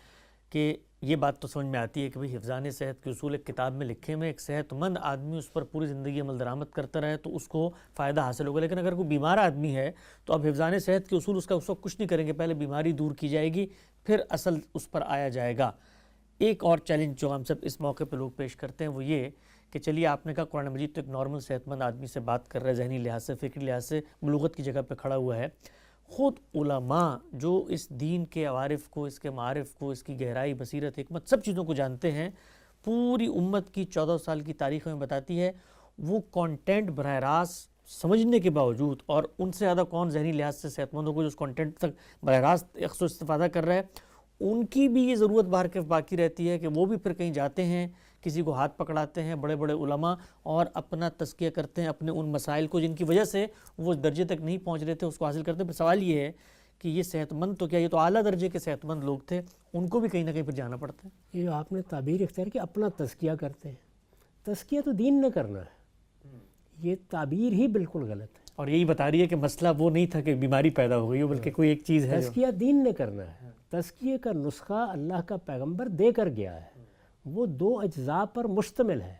کہ یہ بات تو سمجھ میں آتی ہے کہ بھئی حفظان صحت کے اصول ایک کتاب میں لکھے ہوئے، ایک صحت مند آدمی اس پر پوری زندگی عمل درآمد کرتا رہے تو اس کو فائدہ حاصل ہوگا. لیکن اگر کوئی بیمار آدمی ہے تو اب حفظان صحت کے اصول اس وقت کچھ نہیں کریں گے، پہلے بیماری دور کی جائے گی پھر اصل اس پر آیا جائے گا. ایک اور چیلنج جو ہم سب اس موقع پہ لوگ پیش کرتے ہیں وہ یہ کہ چلیے آپ نے کہا قرآن مجید تو ایک نارمل صحت مند آدمی سے بات کر رہا ہے، ذہنی لحاظ سے، فکری لحاظ سے بلوغت کی جگہ پہ کھڑا ہوا ہے. خود علماء جو اس دین کے عوارف کو، اس کے معارف کو، اس کی گہرائی، بصیرت، حکمت، سب چیزوں کو جانتے ہیں، پوری امت کی 14 سال کی تاریخ میں بتاتی ہے، وہ کانٹینٹ براہ راست سمجھنے کے باوجود، اور ان سے زیادہ کون ذہنی لحاظ سے صحت مند ہوگا جو اس کانٹینٹ تک براہ راست اخذ و استفادہ کر رہا ہے، ان کی بھی یہ ضرورت باہر کے باقی رہتی ہے کہ وہ بھی پھر کہیں جاتے ہیں، کسی کو ہاتھ پکڑاتے ہیں، بڑے بڑے علماء، اور اپنا تزکیہ کرتے ہیں اپنے ان مسائل کو جن کی وجہ سے وہ درجے تک نہیں پہنچ رہے تھے، اس کو حاصل کرتے ہیں. پھر سوال یہ ہے کہ یہ صحت مند تو کیا، یہ تو اعلیٰ درجے کے صحت مند لوگ تھے، ان کو بھی کہیں نہ کہیں پھر جانا پڑتا ہے. یہ جو آپ نے تعبیر اختیار کی اپنا تزکیہ کرتے ہیں، تزکیہ تو دین نے کرنا ہے، یہ تعبیر ہی بالکل غلط ہے. اور یہی بتا رہی ہے کہ مسئلہ وہ نہیں تھا کہ بیماری پیدا ہو گئی ہو، بلکہ کوئی ایک چیز ہے. تزکیہ دین نے کرنا ہے. تزکیے کا نسخہ اللہ کا پیغمبر دے کر گیا ہے، وہ 2 اجزاء پر مشتمل ہے.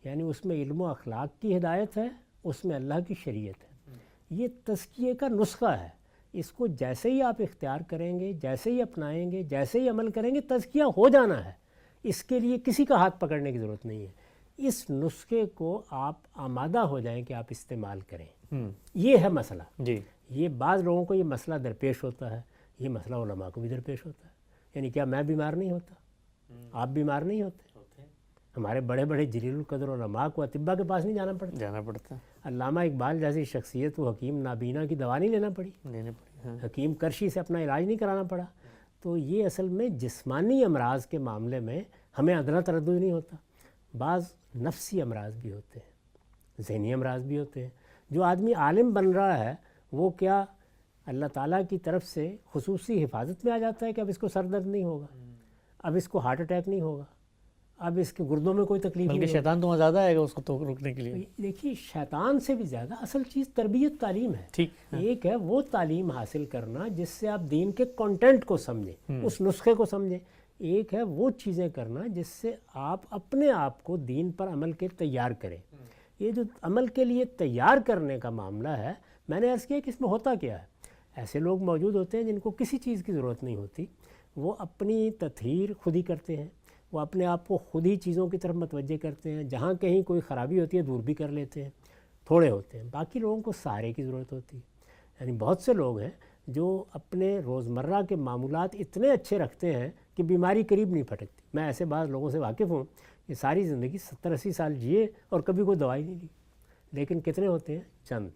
یعنی اس میں علم و اخلاق کی ہدایت ہے، اس میں اللہ کی شریعت ہے. یہ تزکیے کا نسخہ ہے. اس کو جیسے ہی آپ اختیار کریں گے، جیسے ہی اپنائیں گے، جیسے ہی عمل کریں گے، تزکیہ ہو جانا ہے. اس کے لیے کسی کا ہاتھ پکڑنے کی ضرورت نہیں ہے. اس نسخے کو آپ آمادہ ہو جائیں کہ آپ استعمال کریں. یہ ہے مسئلہ. جی، یہ بعض لوگوں کو یہ مسئلہ درپیش ہوتا ہے، یہ مسئلہ علماء کو بھی درپیش ہوتا ہے. یعنی کیا میں بیمار نہیں ہوتا، آپ بیمار نہیں ہوتے؟ ہمارے بڑے بڑے جلیل القدر علماء کو اطباء کے پاس نہیں جانا پڑتا. علامہ اقبال جیسی شخصیت کو حکیم نابینا کی دوا نہیں لینا پڑی، حکیم کرشی سے اپنا علاج نہیں کرانا پڑا. تو یہ اصل میں جسمانی امراض کے معاملے میں ہمیں ادنا تردد نہیں ہوتا. بعض نفسی امراض بھی ہوتے ہیں، ذہنی امراض بھی ہوتے ہیں. جو آدمی عالم بن رہا ہے وہ کیا اللہ تعالیٰ کی طرف سے خصوصی حفاظت میں آ جاتا ہے کہ اب اس کو سر درد نہیں ہوگا، اب اس کو ہارٹ اٹیک نہیں ہوگا، اب اس کے گردوں میں کوئی تکلیف نہیں ہوگی؟ شیطان تو زیادہ آئے گا اس کو تو روکنے کے لیے. دیکھیے، شیطان سے بھی زیادہ اصل چیز تربیت تعلیم ہے. ٹھیک، ایک ہے وہ تعلیم حاصل کرنا جس سے آپ دین کے کانٹینٹ کو سمجھیں، اس نسخے کو سمجھیں. ایک ہے وہ چیزیں کرنا جس سے آپ اپنے آپ کو دین پر عمل کے تیار کریں. یہ جو عمل کے لیے تیار کرنے کا معاملہ ہے، میں نے عرض کیا کہ اس میں ہوتا کیا ہے. ایسے لوگ موجود ہوتے ہیں جن کو کسی چیز کی ضرورت نہیں ہوتی، وہ اپنی تطہیر خود ہی کرتے ہیں، وہ اپنے آپ کو خود ہی چیزوں کی طرف متوجہ کرتے ہیں. جہاں کہیں کوئی خرابی ہوتی ہے دور بھی کر لیتے ہیں. تھوڑے ہوتے ہیں، باقی لوگوں کو سہارے کی ضرورت ہوتی ہے. یعنی بہت سے لوگ ہیں جو اپنے روزمرہ کے معمولات اتنے اچھے رکھتے ہیں کہ بیماری قریب نہیں پھٹکتی. میں ایسے بعض لوگوں سے واقف ہوں کہ ساری زندگی 70-80 سال جیے اور کبھی کوئی دوائی نہیں لی. لیکن کتنے ہوتے ہیں؟ چند.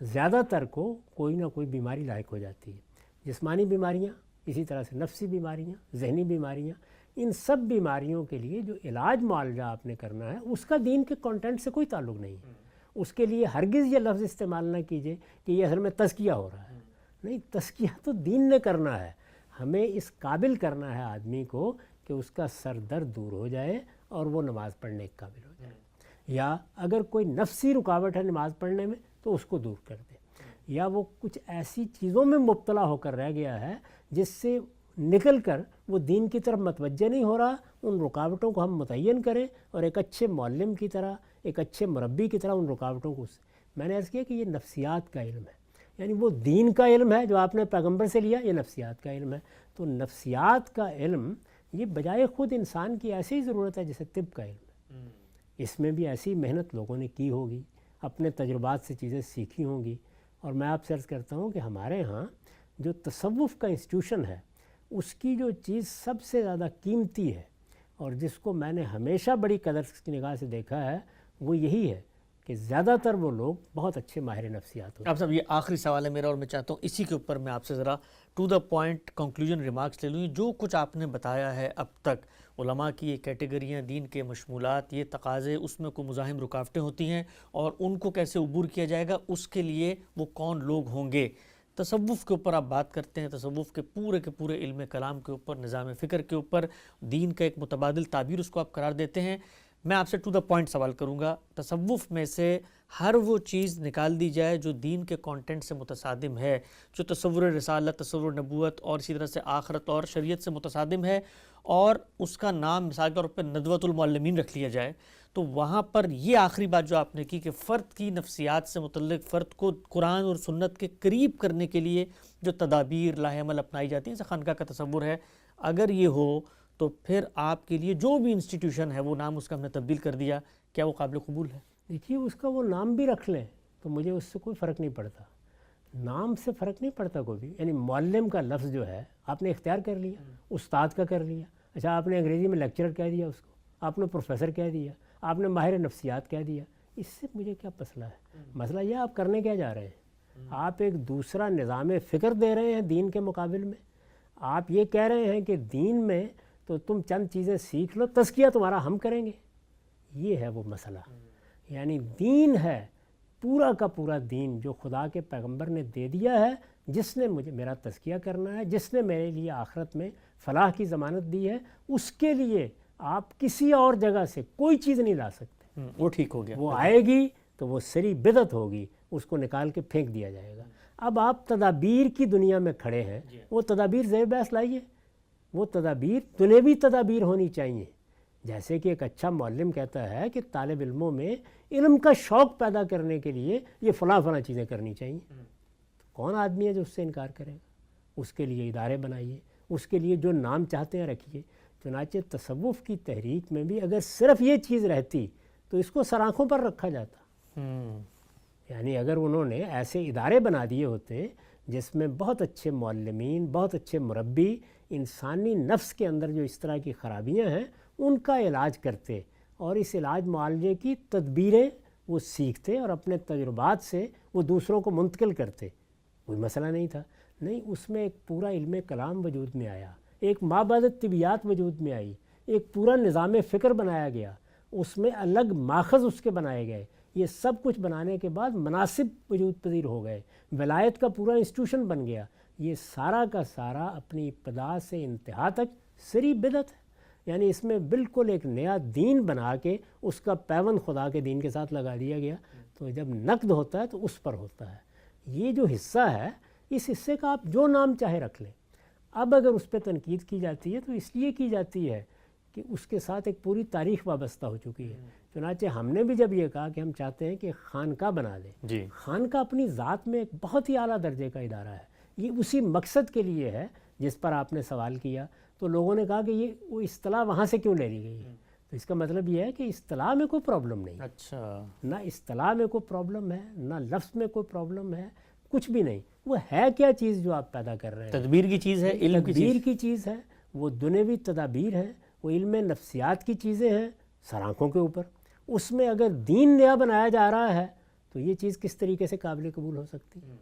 زیادہ تر کو کوئی نہ کوئی بیماری لاحق ہو جاتی ہے. جسمانی بیماریاں، اسی طرح سے نفسی بیماریاں، ذہنی بیماریاں. ان سب بیماریوں کے لیے جو علاج معالجہ آپ نے کرنا ہے اس کا دین کے کانٹینٹ سے کوئی تعلق نہیں ہے. اس کے لیے ہرگز یہ لفظ استعمال نہ کیجئے کہ یہ اصل میں تزکیہ ہو رہا ہے. نہیں، تزکیہ تو دین نے کرنا ہے. ہمیں اس قابل کرنا ہے آدمی کو کہ اس کا سر درد دور ہو جائے اور وہ نماز پڑھنے کے قابل ہو جائے. یا اگر کوئی نفسی رکاوٹ ہے نماز پڑھنے میں تو اس کو دور کر دے. یا وہ کچھ ایسی چیزوں میں مبتلا ہو کر رہ گیا ہے جس سے نکل کر وہ دین کی طرف متوجہ نہیں ہو رہا، ان رکاوٹوں کو ہم متعین کریں اور ایک اچھے معلم کی طرح، ایک اچھے مربی کی طرح ان رکاوٹوں کو میں نے عرض کیا کہ یہ نفسیات کا علم ہے. یعنی وہ دین کا علم ہے جو آپ نے پیغمبر سے لیا، یہ نفسیات کا علم ہے. تو نفسیات کا علم یہ بجائے خود انسان کی ایسی ہی ضرورت ہے جیسے طب کا علم ہے. اس میں بھی ایسی محنت لوگوں نے کی ہوگی، اپنے تجربات سے چیزیں سیکھی ہوں گی. اور میں آپ سے عرض کرتا ہوں کہ ہمارے ہاں جو تصوف کا انسٹیٹیوشن ہے اس کی جو چیز سب سے زیادہ قیمتی ہے اور جس کو میں نے ہمیشہ بڑی قدر کی نگاہ سے دیکھا ہے وہ یہی ہے کہ زیادہ تر وہ لوگ بہت اچھے ماہر نفسیات ہوتے ہیں. آپ صاحب یہ آخری سوال ہے میرا اور میں چاہتا ہوں اسی کے اوپر میں آپ سے ذرا to the point conclusion remarks لے لوں. جو کچھ آپ نے بتایا ہے اب تک، علماء کی یہ کیٹیگریاں، دین کے مشمولات، یہ تقاضے، اس میں کوئی مزاحم رکاوٹیں ہوتی ہیں اور ان کو کیسے عبور کیا جائے گا، اس کے لیے وہ کون لوگ ہوں گے. تصوف کے اوپر آپ بات کرتے ہیں، تصوف کے پورے علم کلام کے اوپر، نظام فکر کے اوپر، دین کا ایک متبادل تعبیر اس کو آپ قرار دیتے ہیں. میں آپ سے ٹو دا پوائنٹ سوال کروں گا، تصوف میں سے ہر وہ چیز نکال دی جائے جو دین کے کانٹینٹ سے متصادم ہے، جو تصور رسالت، تصور نبوت اور اسی طرح سے آخرت اور شریعت سے متصادم ہے، اور اس کا نام مثال کے طور پر ندوۃ المعلمین رکھ لیا جائے، تو وہاں پر یہ آخری بات جو آپ نے کی کہ فرد کی نفسیات سے متعلق، فرد کو قرآن اور سنت کے قریب کرنے کے لیے جو تدابیر لاہ عمل اپنائی جاتی ہیں، جیسے خانقاہ کا تصور ہے، اگر یہ ہو تو پھر آپ کے لیے جو بھی انسٹیٹیوشن ہے، وہ نام اس کا ہم نے تبدیل کر دیا، کیا وہ قابل قبول ہے؟ دیکھیے اس کا وہ نام بھی رکھ لیں تو مجھے اس سے کوئی فرق نہیں پڑتا، نام سے فرق نہیں پڑتا کوئی بھی. یعنی معلم کا لفظ جو ہے آپ نے اختیار کر لیا، استاد کا کر لیا. اچھا آپ نے انگریزی میں لیکچرر کہہ دیا، اس کو آپ نے پروفیسر کہہ دیا، آپ نے ماہر نفسیات کہہ دیا. اس سے مجھے کیا مسئلہ ہے؟ مسئلہ یہ آپ کرنے کیا جا رہے ہیں؟ آپ ایک دوسرا نظام فکر دے رہے ہیں دین کے مقابل میں. آپ یہ کہہ رہے ہیں کہ دین میں تو تم چند چیزیں سیکھ لو، تزکیہ تمہارا ہم کریں گے. یہ ہے وہ مسئلہ. یعنی دین ہے پورا کا پورا دین جو خدا کے پیغمبر نے دے دیا ہے، جس نے مجھے میرا تزکیہ کرنا ہے، جس نے میرے لیے آخرت میں فلاح کی ضمانت دی ہے، اس کے لیے آپ کسی اور جگہ سے کوئی چیز نہیں لا سکتے. وہ ٹھیک ہو گیا، وہ آئے گی تو وہ سری بدعت ہوگی، اس کو نکال کے پھینک دیا جائے گا. اب آپ تدابیر کی دنیا میں کھڑے ہیں، وہ تدابیر زیر بحث لائیے. وہ تدابیر دنیوی تدابیر ہونی چاہیے. جیسے کہ ایک اچھا معلم کہتا ہے کہ طالب علموں میں علم کا شوق پیدا کرنے کے لیے یہ فلاں چیزیں کرنی چاہیے. کون آدمی ہے جو اس سے انکار کرے گا؟ اس کے لیے ادارے بنائیے، اس کے لیے جو نام چاہتے ہیں رکھیے. چنانچہ تصوف کی تحریک میں بھی اگر صرف یہ چیز رہتی تو اس کو سرآنکھوں پر رکھا جاتا. یعنی اگر انہوں نے ایسے ادارے بنا دیے ہوتے جس میں بہت اچھے معلمین، بہت اچھے مربی انسانی نفس کے اندر جو اس طرح کی خرابیاں ہیں ان کا علاج کرتے اور اس علاج معالجے کی تدبیریں وہ سیکھتے اور اپنے تجربات سے وہ دوسروں کو منتقل کرتے، کوئی مسئلہ نہیں تھا. نہیں، اس میں ایک پورا علم کلام وجود میں آیا، ایک مابعد طبیعیات وجود میں آئی، ایک پورا نظام فکر بنایا گیا، اس میں الگ ماخذ اس کے بنائے گئے. یہ سب کچھ بنانے کے بعد مناسب وجود پذیر ہو گئے، ولایت کا پورا انسٹیٹیوشن بن گیا. یہ سارا کا سارا اپنی ابتدا سے انتہا تک سری بدعت ہے. یعنی اس میں بالکل ایک نیا دین بنا کے اس کا پیوند خدا کے دین کے ساتھ لگا دیا گیا. تو جب نقد ہوتا ہے تو اس پر ہوتا ہے. یہ جو حصہ ہے اس حصے کا آپ جو نام چاہے رکھ لیں. اب اگر اس پہ تنقید کی جاتی ہے تو اس لیے کی جاتی ہے کہ اس کے ساتھ ایک پوری تاریخ وابستہ ہو چکی ہے. چنانچہ ہم نے بھی جب یہ کہا کہ ہم چاہتے ہیں کہ خانقاہ بنا لیں، خانقاہ اپنی ذات میں ایک بہت ہی اعلیٰ درجے کا ادارہ ہے. یہ اسی مقصد کے لیے ہے جس پر آپ نے سوال کیا. تو لوگوں نے کہا کہ یہ وہ اصطلاح وہاں سے کیوں لے لی گئی ہے؟ تو اس کا مطلب یہ ہے کہ اصطلاح میں کوئی پرابلم نہیں. اچھا، نہ اصطلاح میں کوئی پرابلم ہے، نہ لفظ میں کوئی پرابلم ہے، کچھ بھی نہیں. وہ ہے کیا چیز جو آپ پیدا کر رہے ہیں؟ تدبیر کی چیز ہے، علم کی تدبیر کی چیز ہے. وہ دنیوی تدابیر ہیں، وہ علم نفسیات کی چیزیں ہیں سرآنکھوں کے اوپر. اس میں اگر دین نیا بنایا جا رہا ہے تو یہ چیز کس طریقے سے قابل قبول ہو سکتی ہے؟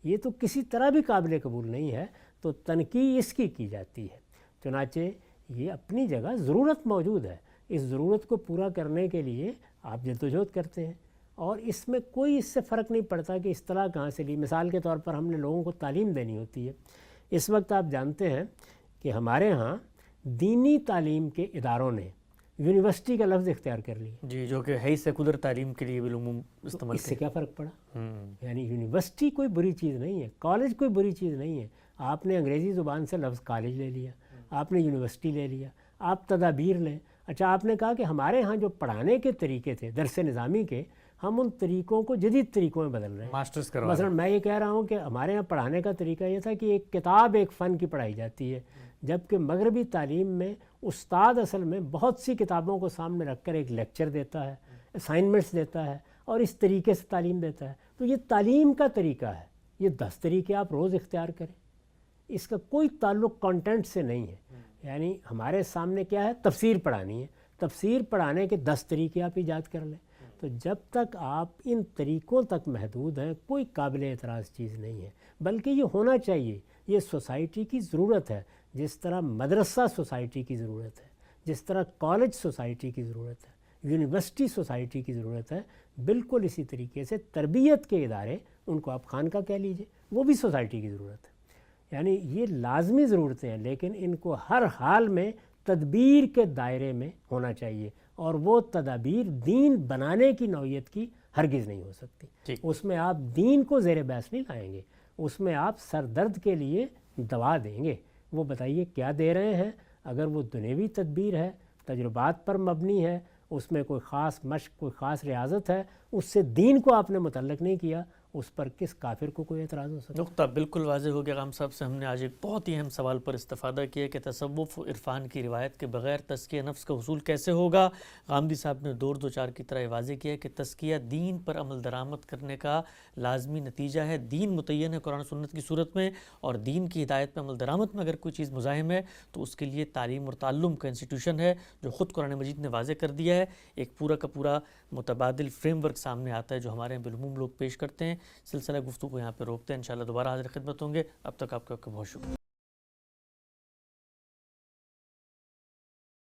یہ تو کسی طرح بھی قابل قبول نہیں ہے. تو تنقید اس کی جاتی ہے. چنانچہ یہ اپنی جگہ ضرورت موجود ہے. اس ضرورت کو پورا کرنے کے لیے آپ جدوجہد کرتے ہیں اور اس میں کوئی اس سے فرق نہیں پڑتا کہ اصطلاح کہاں سے لی. مثال کے طور پر ہم نے لوگوں کو تعلیم دینی ہوتی ہے. اس وقت آپ جانتے ہیں کہ ہمارے ہاں دینی تعلیم کے اداروں نے یونیورسٹی کا لفظ اختیار کر لیا. جی، جو کہ ہے سیکولر تعلیم کے لیے بالعموم استعمال. اس سے کیا فرق پڑا؟ یعنی یونیورسٹی کوئی بری چیز نہیں ہے، کالج کوئی بری چیز نہیں ہے. آپ نے انگریزی زبان سے لفظ کالج لے لیا، آپ نے یونیورسٹی لے لیا، آپ تدابیر لیں. اچھا آپ نے کہا کہ ہمارے ہاں جو پڑھانے کے طریقے تھے درس نظامی کے، ہم ان طریقوں کو جدید طریقوں میں بدل رہے ہیں. ماسٹرز کروا مثلا میں یہ کہہ رہا ہوں کہ ہمارے یہاں پڑھانے کا طریقہ یہ تھا کہ ایک کتاب ایک فن کی پڑھائی جاتی ہے، جبکہ مغربی تعلیم میں استاد اصل میں بہت سی کتابوں کو سامنے رکھ کر ایک لیکچر دیتا ہے، اسائنمنٹس دیتا ہے اور اس طریقے سے تعلیم دیتا ہے. تو یہ تعلیم کا طریقہ ہے. یہ 10 طریقے آپ روز اختیار کریں، اس کا کوئی تعلق کانٹینٹ سے نہیں ہے. یعنی ہمارے سامنے کیا ہے، تفسیر پڑھانی ہے، تفسیر پڑھانے کے 10 طریقے آپ ایجاد کر لیں. تو جب تک آپ ان طریقوں تک محدود ہیں کوئی قابل اعتراض چیز نہیں ہے، بلکہ یہ ہونا چاہیے. یہ سوسائٹی کی ضرورت ہے، جس طرح مدرسہ سوسائٹی کی ضرورت ہے، جس طرح کالج سوسائٹی کی ضرورت ہے، یونیورسٹی سوسائٹی کی ضرورت ہے، بالکل اسی طریقے سے تربیت کے ادارے، ان کو آپ خانقاہ کہہ لیجئے، وہ بھی سوسائٹی کی ضرورت ہے. یعنی یہ لازمی ضرورتیں ہیں، لیکن ان کو ہر حال میں تدبیر کے دائرے میں ہونا چاہیے، اور وہ تدابیر دین بنانے کی نوعیت کی ہرگز نہیں ہو سکتی. اس میں آپ دین کو زیر بحث نہیں لائیں گے، اس میں آپ سر درد کے لیے دوا دیں گے. وہ بتائیے کیا دے رہے ہیں. اگر وہ دنیوی تدبیر ہے، تجربات پر مبنی ہے، اس میں کوئی خاص مشق، کوئی خاص ریاضت ہے، اس سے دین کو آپ نے متعلق نہیں کیا، اس پر کس کافر کو کوئی اعتراض ہو سکتا ہے؟ نقطہ بالکل واضح ہو گیا. غام صاحب سے ہم نے آج ایک بہت ہی اہم سوال پر استفادہ کیا کہ تصوف و عرفان کی روایت کے بغیر تزکیہ نفس کا حصول کیسے ہوگا. غامدی صاحب نے دور دو چار کی طرح واضح کیا کہ تزکیہ دین پر عمل درآمد کرنے کا لازمی نتیجہ ہے. دین متعین ہے قرآن و سنت کی صورت میں، اور دین کی ہدایت پر عمل درآمد میں اگر کوئی چیز مزاحم ہے تو اس کے لیے تعلیم اور تعلم کا انسٹیٹیوشن ہے، جو خود قرآن مجید نے واضح کر دیا ہے. ایک پورا کا پورا متبادل فریم ورک سامنے آتا ہے جو ہمارے یہاں بالعموم لوگ پیش کرتے ہیں. سلسلہ گفتگو کو یہاں پہ روکتے ہیں، انشاءاللہ دوبارہ حاضر خدمت ہوں گے. اب تک آپ کا بہت شکریہ.